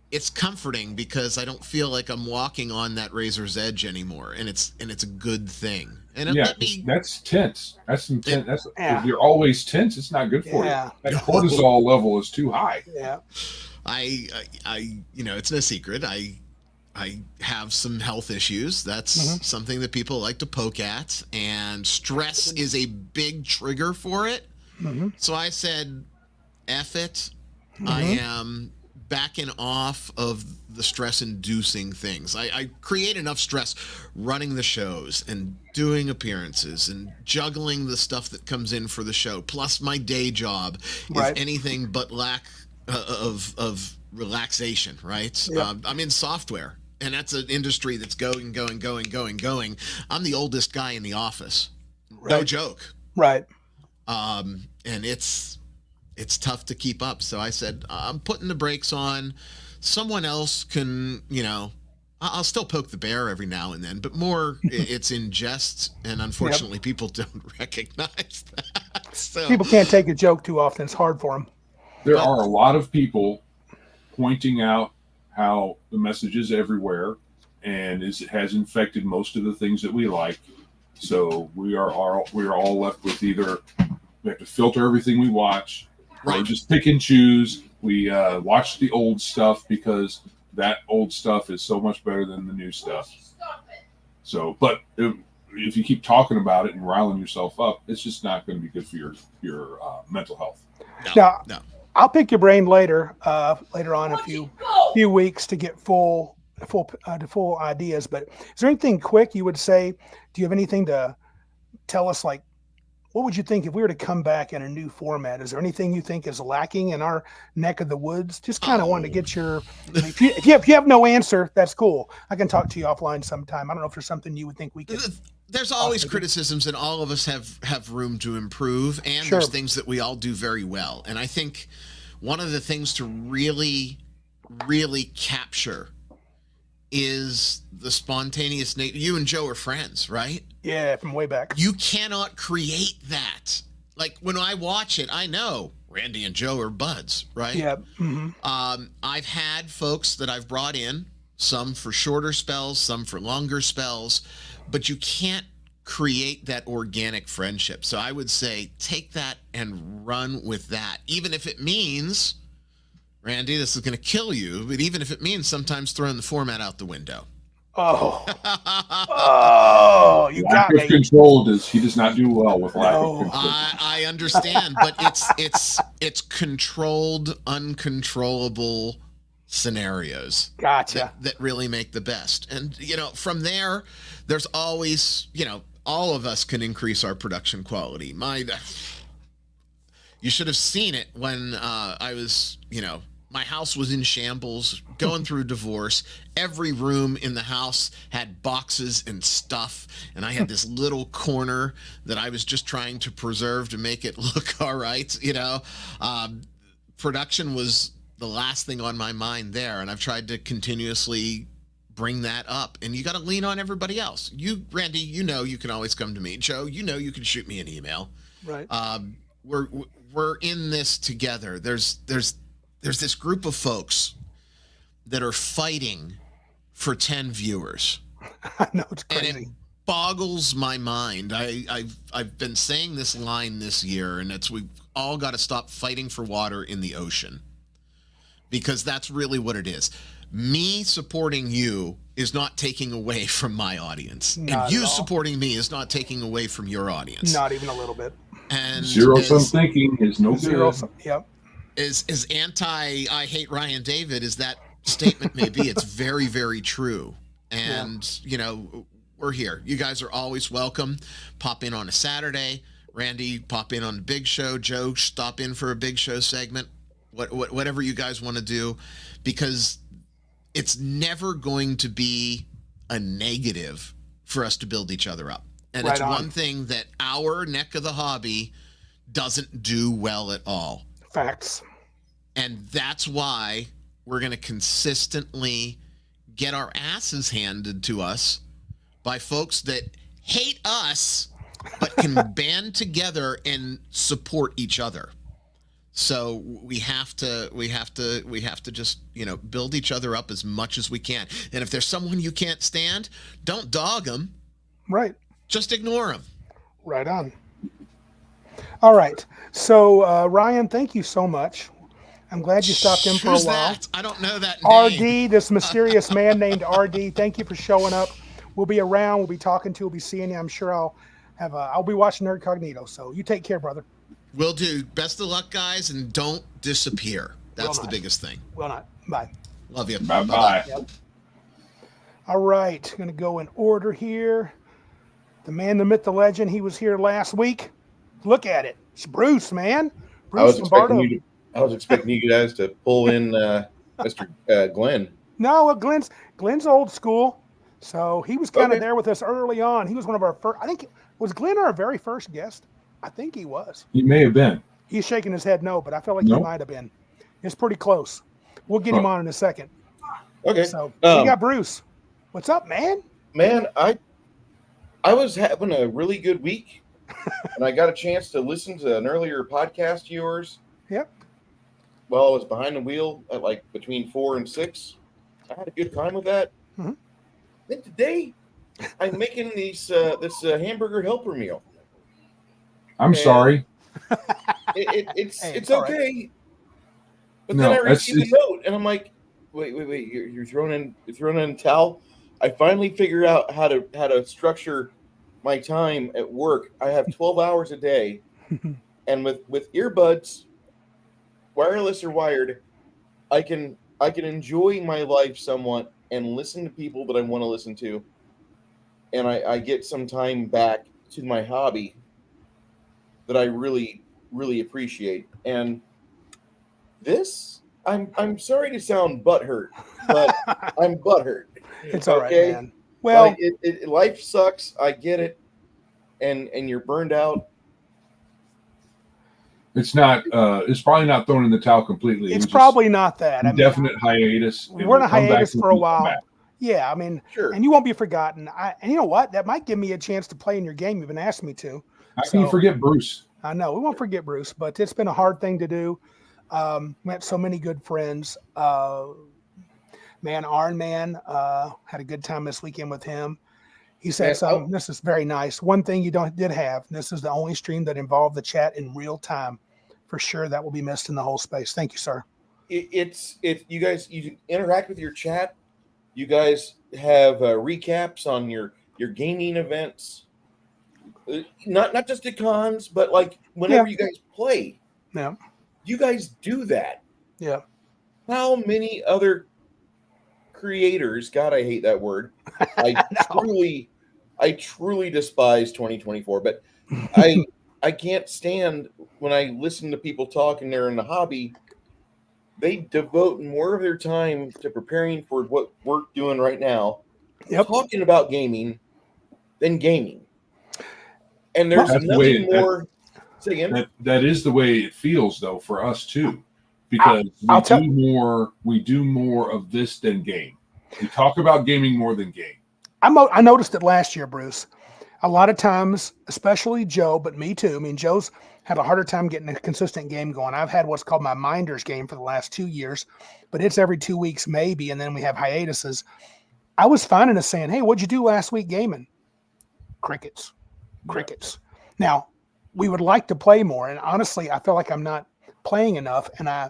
It's comforting because I don't feel like I'm walking on that razor's edge anymore, and it's a good thing. And that's tense. That's intense. If you're always tense, it's not good for you. That cortisol level is too high. Yeah. I you know, it's no secret. I have some health issues. That's something that people like to poke at, and stress is a big trigger for it. So I said, F it. I am backing off of the stress-inducing things. I create enough stress running the shows and doing appearances and juggling the stuff that comes in for the show. Plus, my day job is anything but lack of relaxation, right? Yep. I'm in software, and that's an industry that's going. I'm the oldest guy in the office. No joke. Right. And it's tough to keep up. So I said, I'm putting the brakes on. Someone else can, you know, I'll still poke the bear every now and then, but more it's in jest. And unfortunately, people don't recognize that. So people can't take a joke too often. It's hard for them. There are a lot of people pointing out how the message is everywhere and it has infected most of the things that we like. So we are all left with either we have to filter everything we watch, or just pick and choose. We watch the old stuff because that old stuff is so much better than the new stuff. So, but if you keep talking about it and riling yourself up, it's just not going to be good for your mental health. No. I'll pick your brain later on a few weeks to get full ideas. But is there anything quick you would say? Do you have anything to tell us, like, what would you think if we were to come back in a new format? Is there anything you think is lacking in our neck of the woods? Just kind of wanted to get your, if you have no answer, that's cool. I can talk to you offline sometime. I don't know if there's something you would think we could. There's always criticisms, and all of us have room to improve. And there's things that we all do very well. And I think one of the things to really, really capture is the spontaneous nature. You and Joe are friends, right? Yeah, from way back. You cannot create that. Like, when I watch it, I know Randy and Joe are buds, right? Yeah. I've had folks that I've brought in, some for shorter spells, some for longer spells, but you can't create that organic friendship. So I would say take that and run with that, even if it means, Randy, this is going to kill you, but even if it means sometimes throwing the format out the window. Oh, you got me. Controlled is he does not do well with lack of control. I understand, but it's controlled, uncontrollable scenarios Gotcha. that really make the best. And, from there, there's always, all of us can increase our production quality. You should have seen it when I was, my house was in shambles, going through divorce. Every room in the house had boxes and stuff. And I had this little corner that I was just trying to preserve to make it look all right. Production was the last thing on my mind there. And I've tried to continuously bring that up. And you got to lean on everybody else. You, Randy, you can always come to me. Joe, you can shoot me an email. Right. We're in this together. There's this group of folks that are fighting for 10 viewers. I know, it's And crazy. it boggles my mind. I've been saying this line this year, and we've all got to stop fighting for water in the ocean, because that's really what it is. Me supporting you is not taking away from my audience, Not and at you all. supporting me is not taking away from your audience. Not even a little bit. And Zero-sum thinking is no Zero. good. Yep. as I hate Ryan David as that statement may be, it's very, very true. And we're here. You guys are always welcome. Pop in on a Saturday. Randy, pop in on the Big Show. Joe, stop in for a Big Show segment. Whatever you guys want to do, because it's never going to be a negative for us to build each other up. And Right it's on. one thing that our neck of the hobby doesn't do well at all. Facts. And that's why we're going to consistently get our asses handed to us by folks that hate us, but can band together and support each other. So we have to just, build each other up as much as we can. And if there's someone you can't stand, don't dog them. Right. Just ignore them. Right on. All right. So, Ryan, thank you so much. I'm glad you stopped in for a Who's while. that? I don't know that name. RD, this mysterious man named RD. Thank you for showing up. We'll be around. We'll be talking to you. We'll be seeing you. I'm sure I'll be watching Nerd Cognito. So you take care, brother. Will do. Best of luck, guys, and don't disappear. That's Will the not. biggest thing. Well, not. Bye. Love you. Bye-bye. Yep. All right. Going to go in order here. The man, the myth, the legend. He was here last week. Look at it. It's Bruce, man. Bruce Lombardo. I was expecting you guys to pull in Mr. Glenn. No, Glenn's old school. So he was kind of Okay. there with us early on. He was one of our first. I think was Glenn our very first guest. I think he was. He may have been. He's shaking his head no, but I feel like Nope. he might have been. It's pretty close. We'll get him on in a second. Okay. So we got Bruce. What's up, man? Man, I was having a really good week, and I got a chance to listen to an earlier podcast of yours. Yep. While I was behind the wheel at like between 4 and 6. I had a good time with that. Mhm. Then today, I'm making this hamburger helper meal. I'm sorry. It's Hey, it's it's all right. okay. But No, then I that's- received a note, and I'm like, wait, you're throwing in a towel. I finally figured out how to structure my time at work. I have 12 hours a day, and with earbuds, wireless or wired, I can enjoy my life somewhat and listen to people that I want to listen to, and I get some time back to my hobby that I really, really appreciate. And this, I'm sorry to sound butthurt, but I'm butthurt. It's all right, Okay. man. Well, Like, life sucks. I get it, and you're burned out. It's not. It's probably not thrown in the towel completely. it's was probably not that. I just mean, definite hiatus. and we're in a we'll come back hiatus when for a we come while. back. Yeah, I mean, Sure. and you won't be forgotten. And you know what? That might give me a chance to play in your game. You've been asking me to. How can you So- forget Bruce? I know we won't forget Bruce, but it's been a hard thing to do. Met so many good friends. Iron Man, had a good time this weekend with him. He said Man, something. This is very nice. One thing you did have. This is the only stream that involved the chat in real time. For sure, that will be missed in the whole space. Thank you, sir. It's you guys, you interact with your chat. You guys have recaps on your gaming events. Not just at cons, but like whenever Yeah. you guys play. Yeah. You guys do that. Yeah. how many other creators, God, I hate that word. I truly despise 2024, but I can't stand when I listen to people talk and they're in the hobby. They devote more of their time to preparing for what we're doing right now, Yep. talking about gaming than gaming. And Well, there's That's the way nothing more. Say again. that is the way it feels though for us too, because I'll tell- we do more of this than game. We talk about gaming more than game. I noticed it last year, Bruce. A lot of times, especially Joe, but me too. I mean, Joe's had a harder time getting a consistent game going. I've had what's called my Minders game for the last 2 years, but it's every 2 weeks maybe, and then we have hiatuses. I was finding us saying, "Hey, what'd you do last week gaming?" Crickets. Now, we would like to play more, and honestly, I feel like I'm not playing enough, and I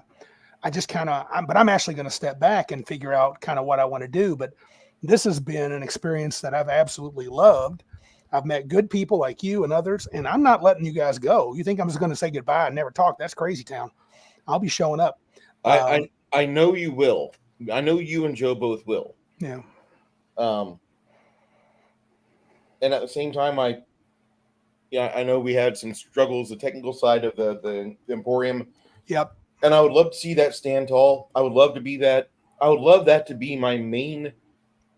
just kind of, but I'm actually going to step back and figure out kind of what I want to do. But this has been an experience that I've absolutely loved. I've met good people like you and others, and I'm not letting you guys go. You think I'm just going to say goodbye and never talk? That's crazy town. I'll be showing up. I know you will. I know you and Joe both will. Yeah. And at the same time, I know we had some struggles, the technical side of the Emporium. Yep. And I would love to see that stand tall. I would love to be that. I would love that to be my main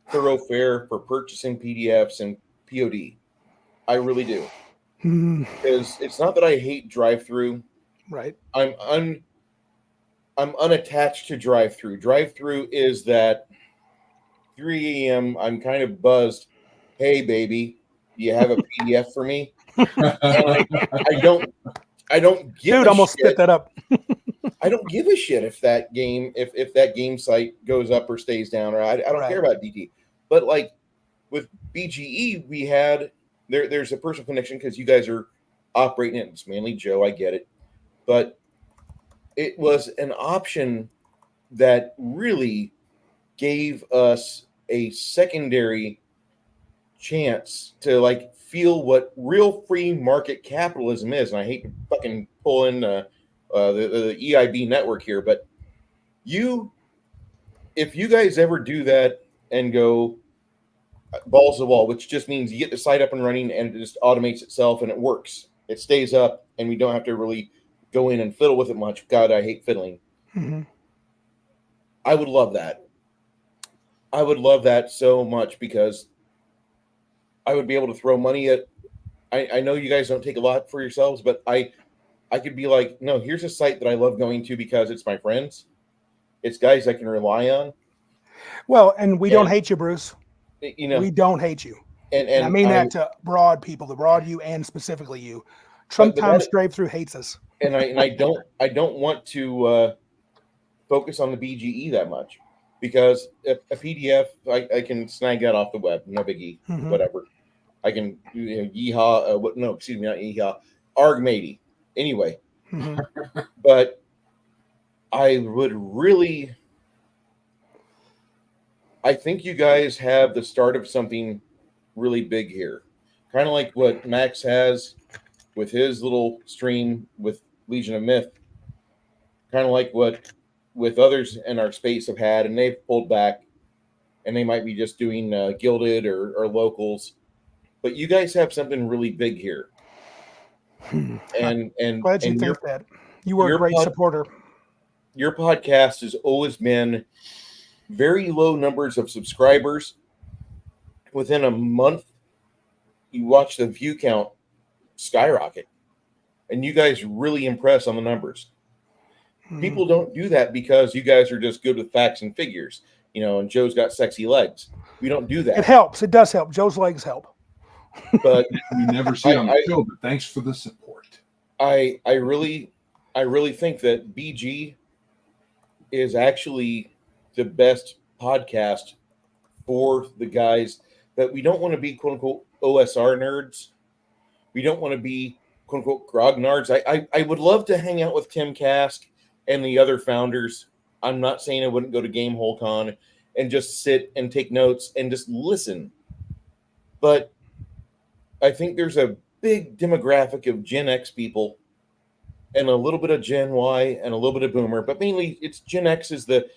thoroughfare for purchasing PDFs and POD. I really do. Because it's not that I hate drive-through. Right. I'm unattached to drive-through. Drive-through is that 3 a.m. I'm kind of buzzed. Hey, baby, do you have a PDF for me? And I don't give Dude, a almost shit. spit that up. I don't give a shit if that game if that game site goes up or stays down, or I don't care about DT. But like with BGE, we had there's a personal connection because you guys are operating it. It's mainly Joe, I get it, but it was an option that really gave us a secondary chance to like feel what real free market capitalism is. And I hate to fucking pull in the EIB network here, but if you guys ever do that and go balls to the wall, which just means you get the site up and running and it just automates itself and it works, it stays up, and we don't have to really go in and fiddle with it much. God, I hate fiddling. Mm-hmm. I would love that. I would love that so much because I would be able to throw money at. I know you guys don't take a lot for yourselves, but I could be like, no, here's a site that I love going to because it's my friends. It's guys I can rely on. Well, and we don't hate you, Bruce. We don't hate you. And I mean that to broad people, the broad you and specifically you. Sometimes drive-through hates us. And I don't want to focus on the BGE that much because a PDF I can snag that off the web, no biggie, whatever. I can Yeehaw. No, excuse me, not Yeehaw. Argmatey. Anyway, but I would really. I think you guys have the start of something really big here, kind of like what Max has with his little stream with Legion of Myth, kind of like what with others in our space have had, and they've pulled back, and they might be just doing gilded or locals, but you guys have something really big here. And glad you think that. You were a great supporter. Your podcast has always been very low numbers of subscribers. Within a month, you watch the view count skyrocket, and you guys really impress on the numbers. People don't do that because you guys are just good with facts and figures, and Joe's got sexy legs. We don't do that. It helps. It does help. Joe's legs help. But we never see it on the show, but thanks for the support. I really think that BG is actually the best podcast for the guys that we don't want to be quote unquote OSR nerds. We don't want to be quote unquote grog nerds. I would love to hang out with Tim Kask and the other founders. I'm not saying I wouldn't go to Gamehole Con and just sit and take notes and just listen. But I think there's a big demographic of Gen X people and a little bit of Gen Y and a little bit of Boomer, but mainly it's Gen X is the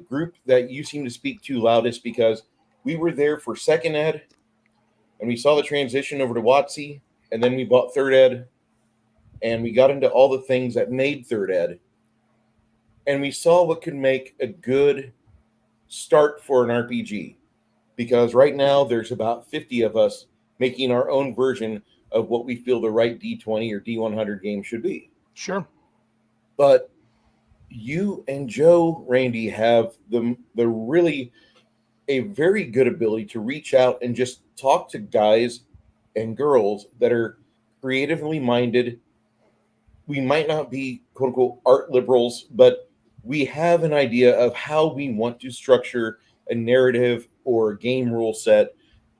group that you seem to speak to loudest, because we were there for second ed, and we saw the transition over to WotC, and then we bought third ed, and we got into all the things that made third ed, and we saw what could make a good start for an RPG, because right now there's about 50 of us making our own version of what we feel the right D20 or D100 game should be. Sure. But you and Joe, Randy, have the really a very good ability to reach out and just talk to guys and girls that are creatively minded. We might not be quote unquote art liberals, but we have an idea of how we want to structure a narrative or a game rule set,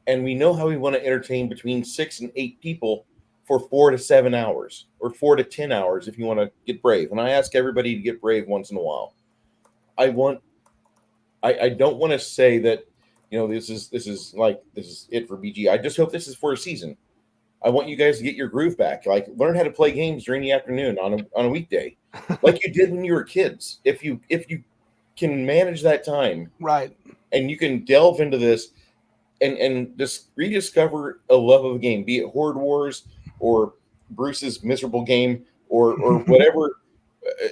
and we know how we want to entertain between 6 and 8 people for 4 to 7 hours, or 4 to 10 hours if you want to get brave. And I ask everybody to get brave once in a while. I don't want to say that, this is it for BG. I just hope this is for a season. I want you guys to get your groove back. Like, learn how to play games during the afternoon on a weekday, like you did when you were kids. If you can manage that time, Right. and you can delve into this and just rediscover a love of a game, be it Horde Wars or Bruce's miserable game or whatever.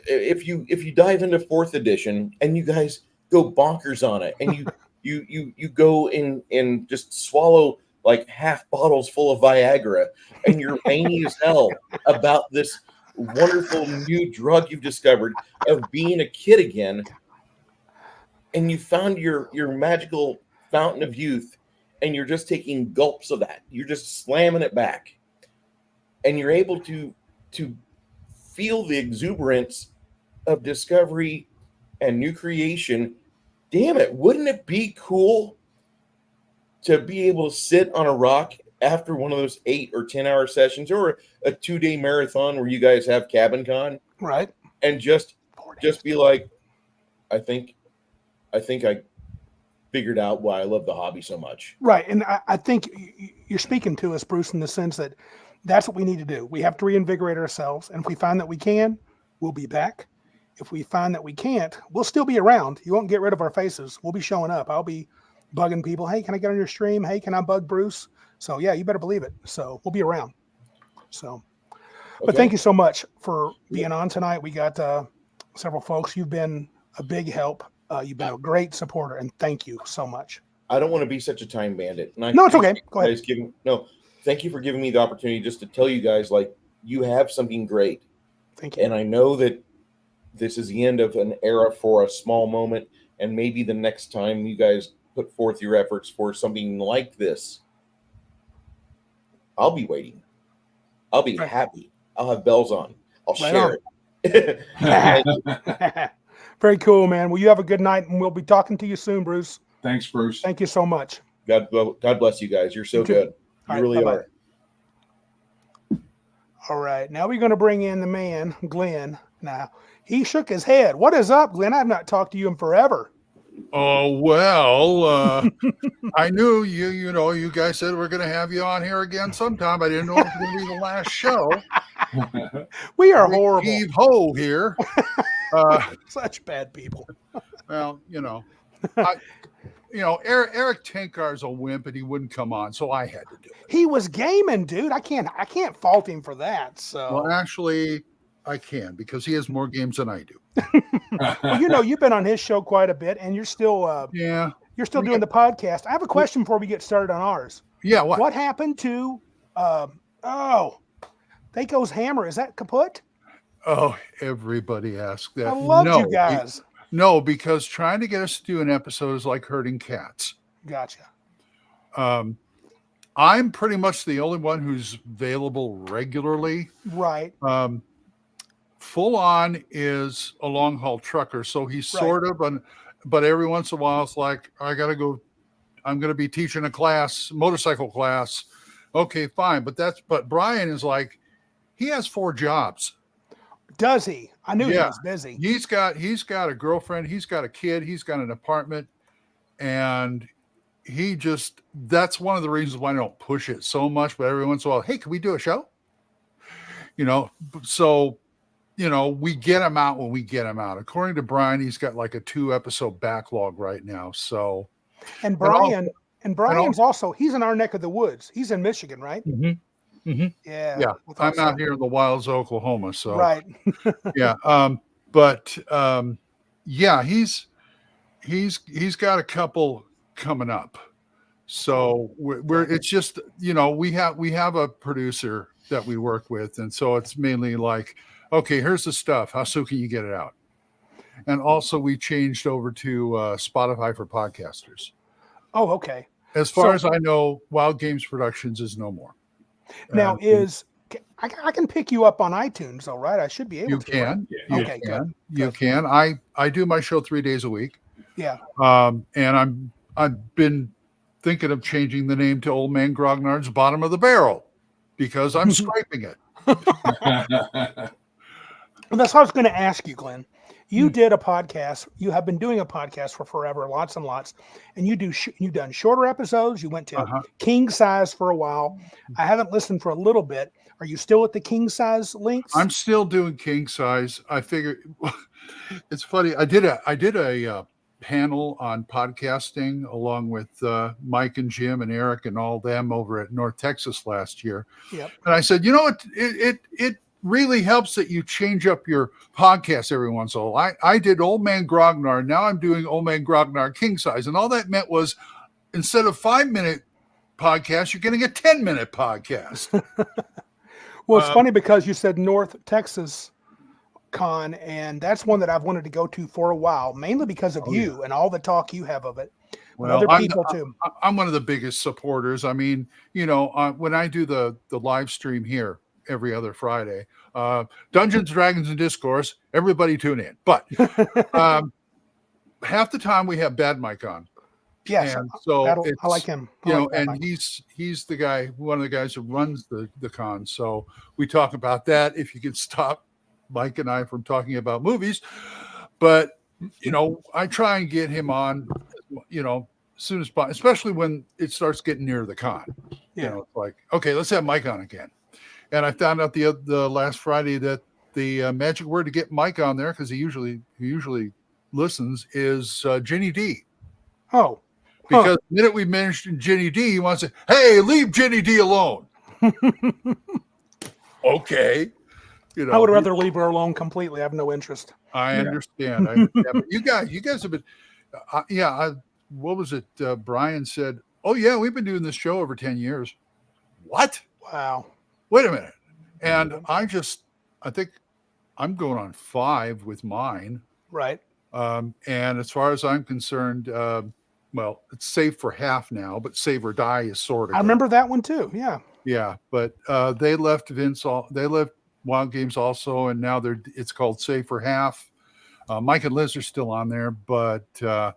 If you dive into 4th edition and you guys go bonkers on it, and you go and just swallow like half bottles full of Viagra, and you're veiny as hell about this wonderful new drug you've discovered of being a kid again, and you found your magical fountain of youth, and you're just taking gulps of that. You're just slamming it back, and you're able to feel the exuberance of discovery and new creation. Damn it, wouldn't it be cool to be able to sit on a rock after one of those 8 or 10 hour sessions, or a 2-day marathon where you guys have Cabin Con, Right. and just be like, I think I figured out why I love the hobby so much. Right. And I think you're speaking to us, Bruce, in the sense that that's what we need to do. We have to reinvigorate ourselves. And if we find that we can, we'll be back. If we find that we can't, we'll still be around. You won't get rid of our faces. We'll be showing up. I'll be bugging people. Hey, can I get on your stream? Hey, can I bug Bruce? So yeah, you better believe it. So we'll be around. So, but thank you so much for being on tonight. We got several folks. You've been a big help. You've been a great supporter, and thank you so much. I don't want to be such a time bandit. And No, it's okay. Go ahead. Thank you for giving me the opportunity just to tell you guys, like, you have something great. Thank you. And I know that this is the end of an era for a small moment, and maybe the next time you guys put forth your efforts for something like this, I'll be waiting. I'll be happy. I'll have bells on. I'll share it. Very cool, man. Well, you have a good night, and we'll be talking to you soon, Bruce. Thanks, Bruce. Thank you so much. God bless you guys. You're so good. You really are. All right. Now we're going to bring in the man, Glenn. Now, he shook his head. What is up, Glenn? I've not talked to you in forever. Oh, well, I knew you guys said we're going to have you on here again sometime. I didn't know it was going to be the last show. We are horrible. Heave ho here. Such bad people. Well, Eric Tinkar's a wimp, and he wouldn't come on, so I had to do it. He was gaming, dude. I can't fault him for that. So, well, actually, I can, because he has more games than I do. Well, you've been on his show quite a bit, and you're still you're still doing the podcast. I have a question before we get started on ours. Yeah, what happened to Thaco's hammer? Is that kaput? Oh, everybody asks that. I love you guys. No, because trying to get us to do an episode is like herding cats. Gotcha. I'm pretty much the only one who's available regularly. Right. Full On is a long haul trucker, so he's sort of, but every once in a while it's like, I gotta go. I'm gonna be teaching a class, motorcycle class. Okay, fine, but Brian is like, he has 4 jobs. Does he? I knew he was busy. He's got a girlfriend. He's got a kid. He's got an apartment, and that's one of the reasons why I don't push it so much. But every once in a while, hey, can we do a show? So, we get them out when we get them out. According to Brian, he's got like a 2-episode backlog right now. So, And Brian's also, he's in our neck of the woods. He's in Michigan, right? Mm-hmm. Mm-hmm. Yeah. I'm out here in the wilds of Oklahoma. So, right. yeah. He's got a couple coming up. So it's just, we have a producer that we work with. And so it's mainly like, okay, here's the stuff. How soon can you get it out? And also we changed over to Spotify for podcasters. Oh, okay. As far as I know, Wild Games Productions is no more. Now I can pick you up on iTunes though, right? I should be able to. Can. Right? Okay, good. You can. I do my show 3 days a week. Yeah. And I've been thinking of changing the name to Old Man Grognard's Bottom of the Barrel because I'm scraping it. Well, that's what I was going to ask you, Glenn. You did a podcast. You have been doing a podcast for forever, lots and lots, and you've done shorter episodes. You went to king size for a while. I haven't listened for a little bit. Are you still at the king size links? I'm still doing king size. I figured it's funny. I did a panel on podcasting along with Mike and Jim and Eric and all them over at North Texas last year. Yep. And I said, it really helps that you change up your podcast every once in a while. I did Old Man Grognard. Now I'm doing Old Man Grognard king size. And all that meant was instead of 5-minute podcast, you're getting a 10-minute podcast. Well, it's funny because you said North Texas Con, and that's one that I've wanted to go to for a while, mainly because of you and all the talk you have of it. Well, other people too. I'm one of the biggest supporters. I mean, when I do the live stream here every other Friday, Dungeons, Dragons, and Discourse, everybody tune in. But half the time we have Bad Mike on. Yes, and so I like him. He's the guy, one of the guys who runs the con. So we talk about that. If you could stop Mike and I from talking about movies, but I try and get him on, as soon as possible, especially when it starts getting near the con. Yeah. It's like, okay, let's have Mike on again. And I found out the last Friday that the magic word to get Mike on there, because he usually listens, is Ginny D. Oh. Because the minute we mentioned Ginny D, he wants to say, hey, leave Ginny D alone. Okay. I would rather leave her alone completely. I have no interest. I understand. But you guys have been, what was it? Brian said, oh, yeah, we've been doing this show over 10 years. What? Wow. Wait a minute. And I think I'm going on 5 with mine. Right. And as far as I'm concerned, well, it's Save for Half now, but Save or Die is sort of. I remember that one too. Yeah. Yeah, but they left they left Wild Games also, and now it's called Save for Half. Mike and Liz are still on there, but I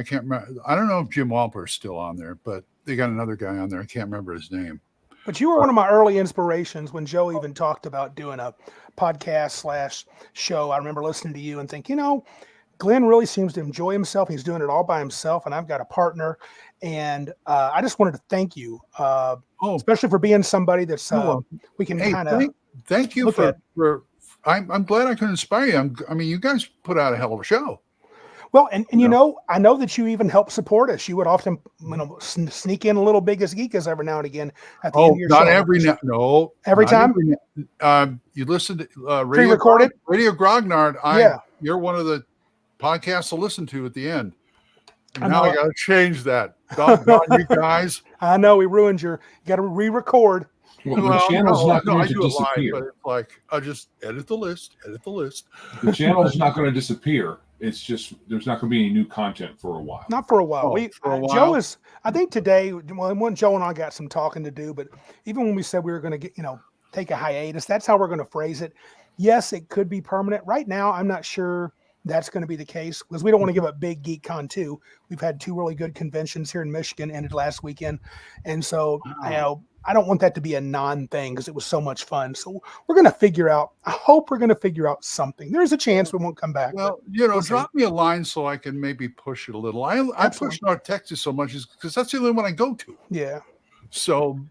can't remember. I don't know if Jim Walper is still on there, but they got another guy on there. I can't remember his name. But you were one of my early inspirations when Joe even talked about doing a podcast / show. I remember listening to you and think, Glenn really seems to enjoy himself. He's doing it all by himself, and I've got a partner. And I just wanted to thank you, especially for being somebody that's we can kind of thank you for. I'm glad I could inspire you. I mean, you guys put out a hell of a show. Well, and I know that you even help support us. You would often sneak in a little Biggest Geekas every now and again at the end of your show. Every time. You listen to pre-recorded Radio Grognard. You're one of the podcasts to listen to at the end. And now I got to change that. Doggone you guys. I know we ruined you got to re-record. Well, the channel's not going to disappear. But it's like, I just edit the list. The channel's not going to disappear. It's just there's not going to be any new content for a while. Not for a while. Joe is. I think today, when Joe and I got some talking to do, but even when we said we were going to get, take a hiatus, that's how we're going to phrase it. Yes, it could be permanent. Right now, I'm not sure that's going to be the case because we don't want to give up Big Geek Con 2. We've had 2 really good conventions here in Michigan, ended last weekend, and so I don't want that to be a non-thing because it was so much fun. So we're going to figure out. I hope we're going to figure out something. There's a chance we won't come back. Well, drop me a line so I can maybe push it a little. I push North Texas so much because that's the only one I go to. Yeah. So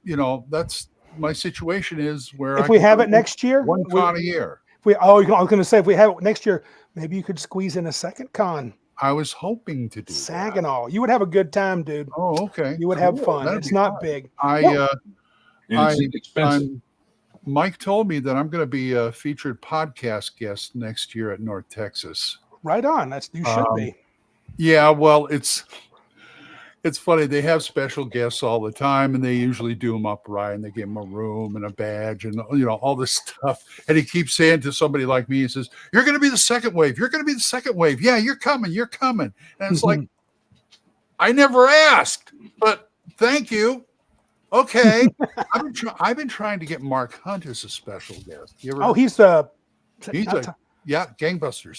my situation is where If I we can have do it next year, one con a year. I was going to say, if we have it next year, maybe you could squeeze in a second con. I was hoping to do that. Saginaw. You would have a good time, dude. Oh, okay. You would have Cool. fun. That'd It's be not fun. big. And it's inexpensive. Mike told me that I'm going to be a featured podcast guest next year at North Texas. Right on. You should be. Yeah, well, it's funny. They have special guests all the time, and they usually do them up right, and they give them a room and a badge and all this stuff. And he keeps saying to somebody like me, he says, "You're going to be the second wave. You're going to be the second wave. Yeah, you're coming. You're coming." And it's like, I never asked, but thank you. Okay. I've been trying to get Mark Hunt as a special guest. He's Gangbusters.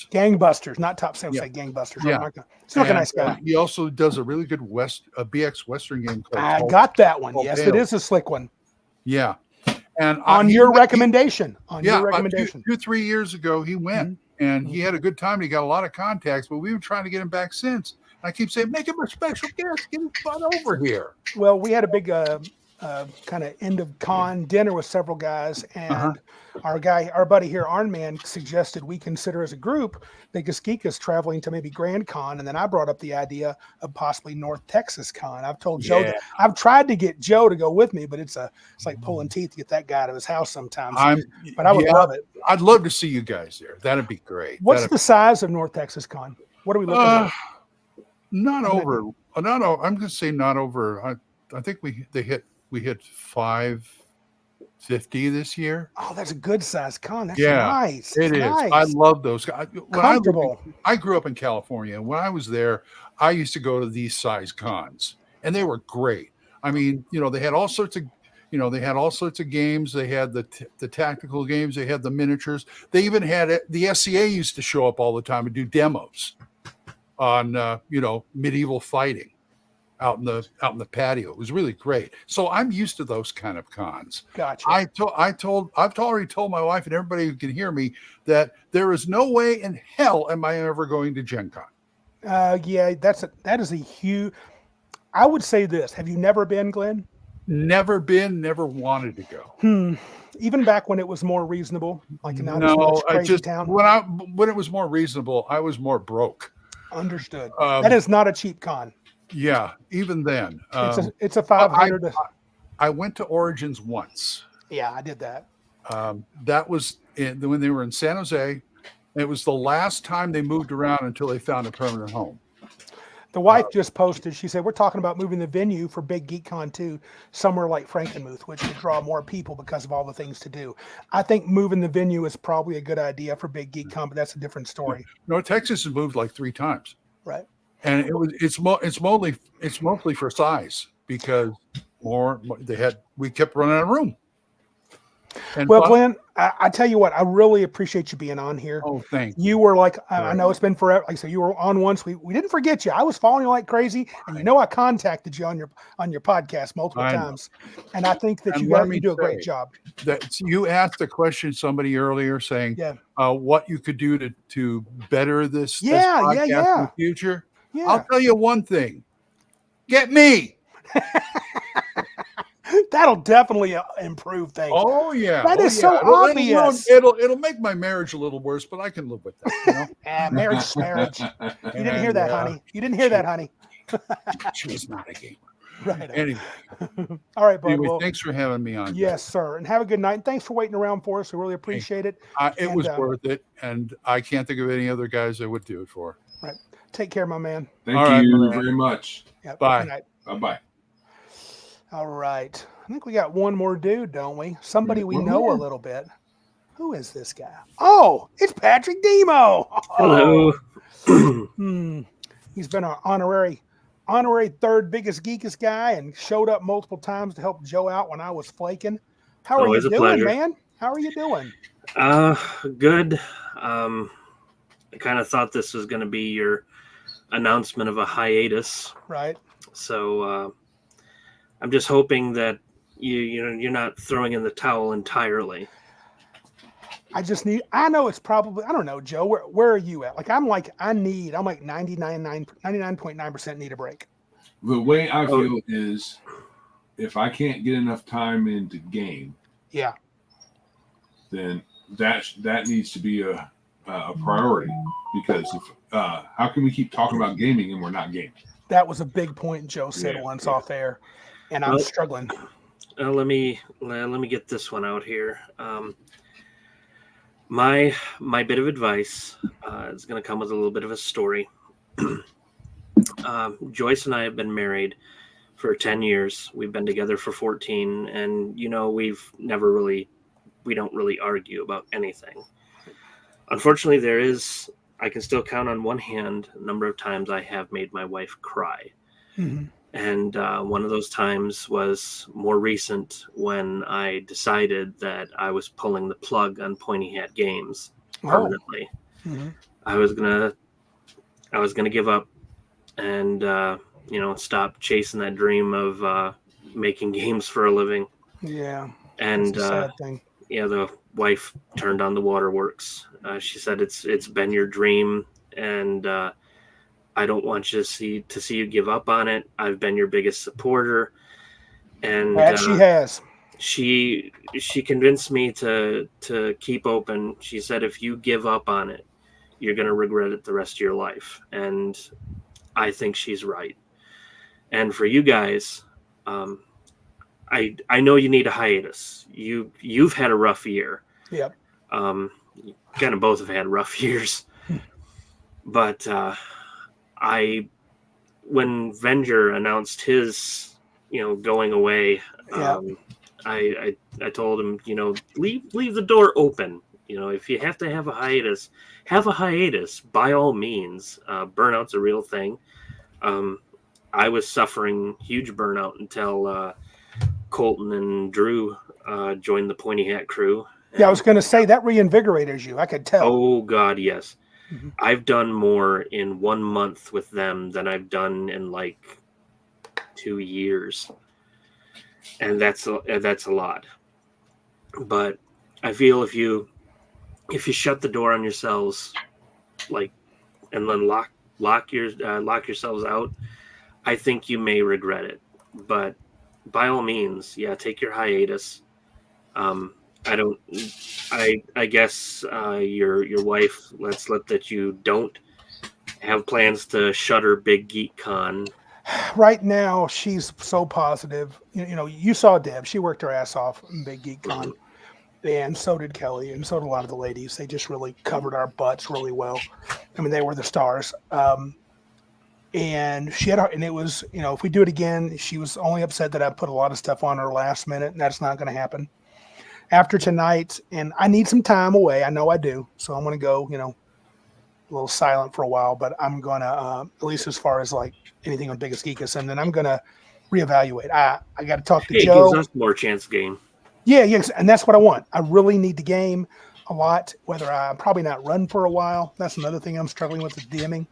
Gangbusters, not Top Sales. Yeah. Say Gangbusters. Yeah. He's not a nice guy. He also does a really good BX Western game called I got that one. called Yes, Dale. it is a slick one. Yeah. And On your recommendation. Your recommendation. 2-3 years ago, he went and he had a good time. He got a lot of contacts, but we've been trying to get him back since. And I keep saying, make him a special guest. Get his butt over here. Well, we had a big kind of end of con dinner with several guys, and our buddy here, Arnman, suggested we consider as a group Biggest Geek is traveling to maybe Grand Con, and then I brought up the idea of possibly North Texas Con. I've told Joe that I've tried to get Joe to go with me, but it's like pulling teeth to get that guy out of his house sometimes. But I would love it. I'd love to see you guys there. That'd be great. What's the size of North Texas Con? What are we looking at? Not over. No, I'm going to say not over. I think we hit 550 this year. Oh, that's a good size con. That's nice. It is. Nice. I love those guys. Comfortable. I grew up in California, and when I was there, I used to go to these size cons, and they were great. I mean, they had all sorts of, games. They had the tactical games. They had the miniatures. They even had the SCA used to show up all the time and do demos on medieval fighting out in the patio. It was really great. So I'm used to those kind of cons. Gotcha. I've already told my wife and everybody who can hear me that there is no way in hell am I ever going to Gen Con. That is a huge. I would say this. Have you never been, Glenn? Never been, never wanted to go. Even back when it was more reasonable, like in crazy town. When it was more reasonable, I was more broke. Understood. That is not a cheap con. Yeah, even then. It's a 500. I went to Origins once. Yeah, I did that. That was when they were in San Jose. It was the last time they moved around until they found a permanent home. The wife just posted, she said, we're talking about moving the venue for Big Geek Con 2 somewhere like Frankenmuth, which would draw more people because of all the things to do. I think moving the venue is probably a good idea for Big Geek Con, but that's a different story. North Texas has moved like 3 times. Right. And it's mostly for size because we kept running out of room. And Glenn, I tell you what, I really appreciate you being on here. Oh, thanks. You were like, I know it's been forever. Like I said, you were on once. We didn't forget you. I was following you like crazy, and I contacted you on your podcast multiple times. And I think that you do a great job. You asked a question somebody earlier saying, what you could do to better this podcast in the future. Yeah. I'll tell you one thing. Get me. That'll definitely improve things. Oh yeah, that is so obvious. It'll make my marriage a little worse, but I can live with that. Marriage. You didn't hear that, honey. You didn't hear that, honey. She's not a gamer. Right. Anyway. All right, bud. Anyway, thanks for having me on. Yes, sir. And have a good night. And thanks for waiting around for us. We really appreciate it. It was worth it, and I can't think of any other guys I would do it for. Right. Take care, my man. Thank you very much. Yep. Bye. Bye-bye. All right. I think we got one more dude, don't we? Somebody we know a little bit. Who is this guy? Oh, it's Patrick Demo. Hello. He's been our honorary third biggest geekest guy and showed up multiple times to help Joe out when I was flaking. How are Always you a doing, pleasure. man? How are you doing? Good. I kind of thought this was going to be your announcement of a hiatus. Right. So I'm just hoping that you're not throwing in the towel entirely. I know it's probably, I don't know, Joe, where are you at? I'm like 99.9% need a break. The way I feel is if I can't get enough time into game, Yeah. then that needs to be a priority, because if how can we keep talking about gaming and we're not gaming? That was a big point Joe said once off air, and I'm struggling. Let me get this one out here. My bit of advice is going to come with a little bit of a story. Joyce and I have been married for 10 years. We've been together for 14, and we don't really argue about anything. Unfortunately, I can still count on one hand a number of times I have made my wife cry. Mm-hmm. And one of those times was more recent, when I decided that I was pulling the plug on Pointy Hat Games permanently. Mm-hmm. I was gonna give up and stop chasing that dream of making games for a living. Yeah, and that's a sad thing. The wife turned on the waterworks. She said it's been your dream, and I don't want you to see you give up on it. I've been your biggest supporter, and that she has. She convinced me to keep open. She said, if you give up on it, you're going to regret it the rest of your life. And I think she's right. And for you guys, I know you need a hiatus. You've had a rough year. Yep. Kind of both have had rough years. But when Venger announced his, going away, I told him, leave the door open. If you have to have a hiatus, by all means. Burnout's a real thing. I was suffering huge burnout until Colton and Drew joined the Pointy Hat crew. Yeah, I was going to say that reinvigorated you. I could tell. Oh, God, yes. Mm-hmm. I've done more in 1 month with them than I've done in like 2 years. And that's a lot. But I feel if you shut the door on yourselves, and then lock yourselves out, I think you may regret it. But by all means, take your hiatus. I guess your wife let slip that you don't have plans to shutter Big Geek Con. Right now, she's so positive. You saw Deb. She worked her ass off in Big Geek Con. And so did Kelly, and so did a lot of the ladies. They just really covered our butts really well. I mean, they were the stars. And she had, and it was, if we do it again, she was only upset that I put a lot of stuff on her last minute, and that's not going to happen. After tonight, and I need some time away. I know I do. So I'm going to go, a little silent for a while, but I'm going to, at least as far as like anything on Biggest Geekus, and then I'm going to reevaluate. I got to talk to Joe. It gives us more chance game. Yeah, and that's what I want. I really need the game a lot, whether I'm probably not run for a while. That's another thing I'm struggling with is DMing.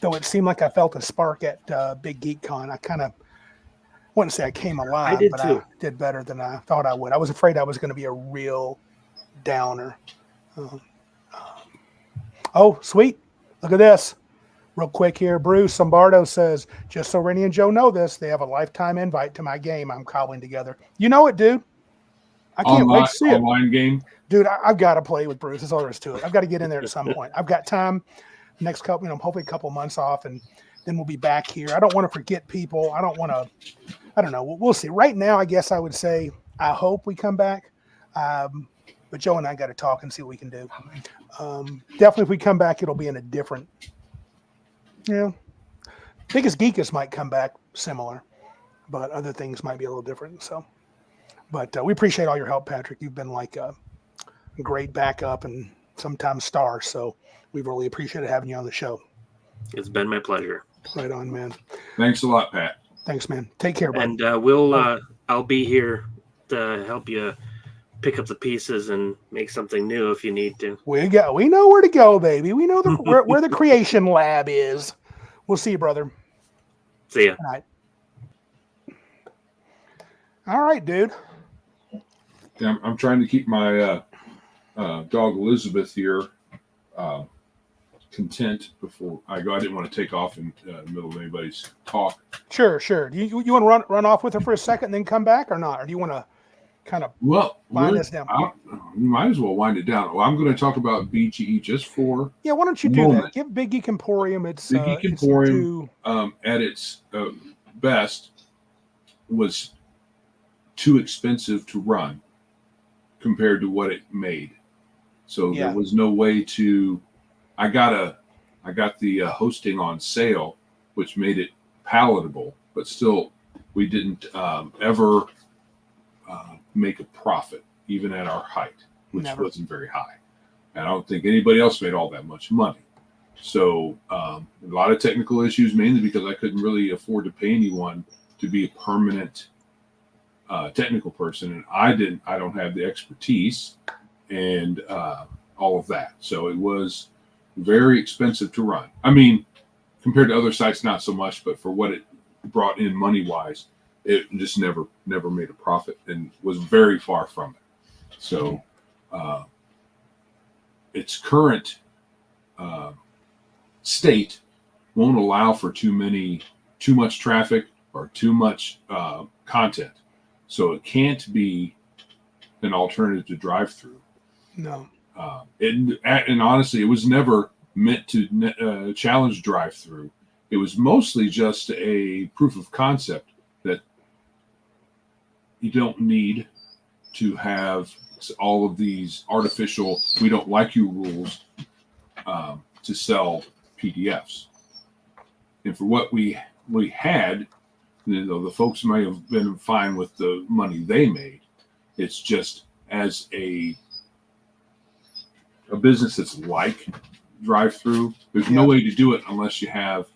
Though it seemed like I felt a spark at Big Geek Con. I kind of wouldn't say I came alive, but too. I did better than I thought I would. I was afraid I was going to be a real downer. Oh, sweet. Look at this. Real quick here. Bruce Zombardo says, just so Rennie and Joe know this, they have a lifetime invite to my game I'm cobbling together. You know it, dude. I can't wait to see it. Online game? Dude, I've got to play with Bruce. That's all there is to it. I've got to get in there at some point. I've got time, next couple, hopefully a couple months off, and then we'll be back here. I don't want to forget people. I don't know. We'll see. Right now, I guess I would say I hope we come back. But Joe and I got to talk and see what we can do. Definitely if we come back, it'll be in a different, Biggest Geekus might come back similar, but other things might be a little different. So. But we appreciate all your help, Patrick. You've been like a great backup and sometimes star. So we really appreciated having you on the show. It's been my pleasure. Right on, man. Thanks a lot, Pat. Thanks, man. Take care, buddy. And I'll be here to help you pick up the pieces and make something new if you need to. We know where to go, baby. We know where the creation lab is. We'll see you, brother. See ya. All right, dude. Yeah, I'm trying to keep my dog Elizabeth here content before I go. I didn't want to take off in the middle of anybody's talk. Sure. Do you want to run off with her for a second and then come back or not? Or do you want to kind of Well, wind this down? We might as well wind it down. Well, I'm going to talk about BGE just for Yeah, why don't you do that? Give Big Geek Emporium its Big Geek Emporium at its best was too expensive to run compared to what it made. So there was no way to. I got the hosting on sale, which made it palatable, but still, we didn't ever make a profit, even at our height, which wasn't very high. And I don't think anybody else made all that much money. So a lot of technical issues, mainly because I couldn't really afford to pay anyone to be a permanent technical person, and I don't have the expertise and all of that. So it was very expensive to run. I mean, compared to other sites, not so much, but for what it brought in money wise, it just never made a profit and was very far from it. So its current state won't allow for too much traffic or too much content. So it can't be an alternative to drive-through. No. And honestly, it was never meant to challenge drive-through. It was mostly just a proof of concept that you don't need to have all of these artificial "we don't like you" rules to sell PDFs. And for what we had, the folks may have been fine with the money they made. It's just as a business that's like drive-through, there's no way to do it unless you have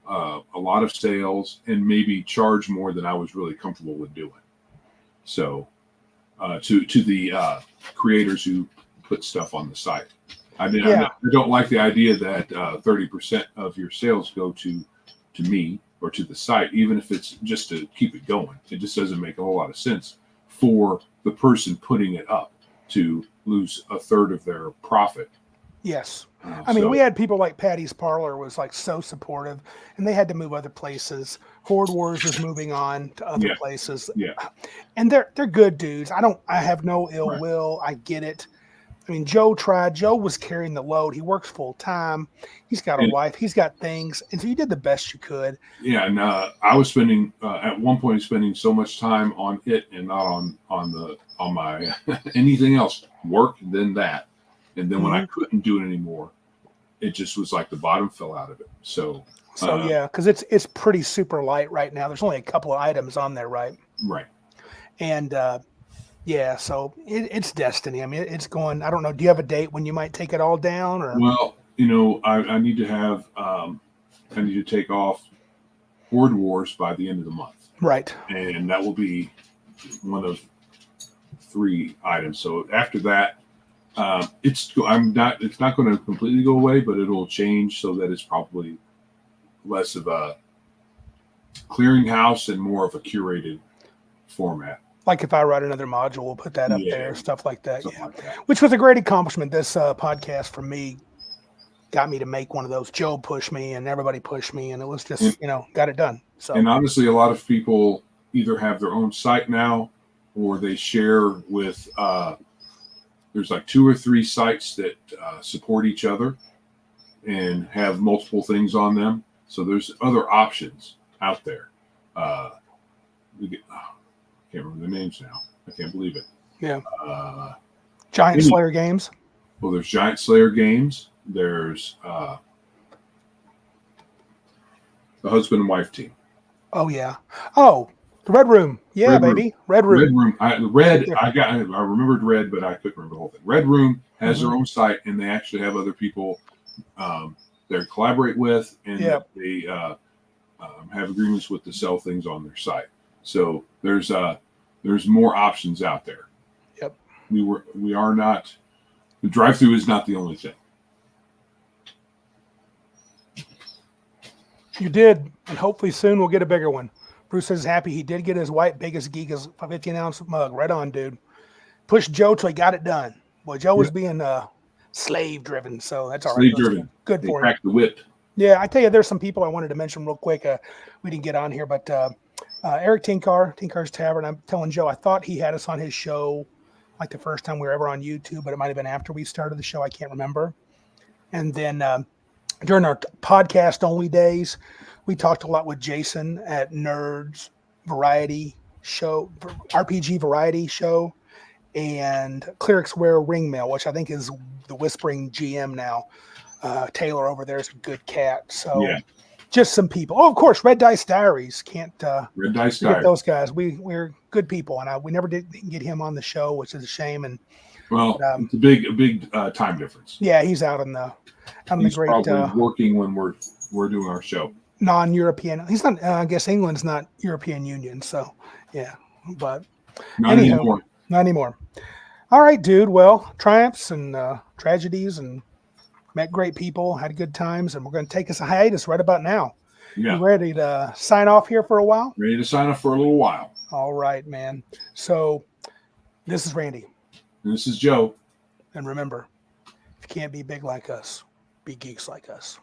a lot of sales and maybe charge more than I was really comfortable with doing. So to the creators who put stuff on the site, I don't like the idea that 30% of your sales go to me or to the site, even if it's just to keep it going. It just doesn't make a whole lot of sense for the person putting it up to lose a third of their profit. Yes. I mean, we had people like Patty's Parlor was like so supportive, and they had to move other places. Horde Wars was moving on to other places. Yeah. And they're good dudes. I have no ill will. I get it. I mean, Joe tried. Joe was carrying the load. He works full time. He's got a wife. He's got things. And so you did the best you could. Yeah. And I was spending at one point so much time on it and not on my anything else, work, and then that. And then when I couldn't do it anymore, it just was like the bottom fell out of it. So yeah, because it's pretty super light right now. There's only a couple of items on there, right? Right. And so it's destiny. I mean, it's going. I don't know. Do you have a date when you might take it all down? Or well, I need to have I need to take off Horde Wars by the end of the month. Right. And that will be one of 3 items. So after that. It's not going to completely go away, but it'll change so that it's probably less of a clearinghouse and more of a curated format. Like if I write another module, we'll put that up there, stuff like that. Like that. Which was a great accomplishment. This podcast for me got me to make one of those. Joe pushed me and everybody pushed me, and it was just, got it done. So, and honestly, a lot of people either have their own site now or they share with, there's like 2 or 3 sites that support each other and have multiple things on them. So there's other options out there. I can't remember the names now. I can't believe it. Yeah. Giant Slayer Games. Well, there's Giant Slayer Games. There's the husband and wife team. Oh yeah. Oh, the Red Room. Yeah, Red baby. Room. Red Room. I remembered Red, but I couldn't remember the whole thing. Red Room has their own site, and they actually have other people they collaborate with, and they have agreements with to sell things on their site. So there's more options out there. Yep. We are not. The drive-through is not the only thing. You did, and hopefully soon we'll get a bigger one. Bruce is happy he did get his white biggest geek, his 15-ounce mug. Right on, dude. Pushed Joe till he got it done. Boy, Joe was being slave driven. So that's all right. Slave That's driven. Good They for him. cracked the whip. Yeah, I tell you, there's some people I wanted to mention real quick. We didn't get on here, but Eric Tinkar's Tavern. I'm telling Joe, I thought he had us on his show like the first time we were ever on YouTube, but it might have been after we started the show. I can't remember. And then during our podcast only days, we talked a lot with Jason at Nerds Variety Show, RPG Variety Show, and Clerics Wear Ringmail, which I think is the Whispering GM now. Taylor over there is a good cat. So Yeah. just some people. Oh, of course, Red Dice Diaries. Can't Red Dice forget Diary. those guys. We're good people, and we never did get him on the show, which is a shame. And Well, it's a big time difference. yeah, he's out in the He's great probably working when we're doing our show. non-European. He's not. I guess England's not European Union. So yeah, but Not anyhow, anymore. not anymore. All right, dude. Well, triumphs and tragedies, and met great people, had good times, and we're going to take us a hiatus right about now. Yeah. You ready to sign off here for a while? Ready to sign up for a little while. All right, man. So this is Randy. And this is Joe. And remember, if you can't be big like us, be geeks like us.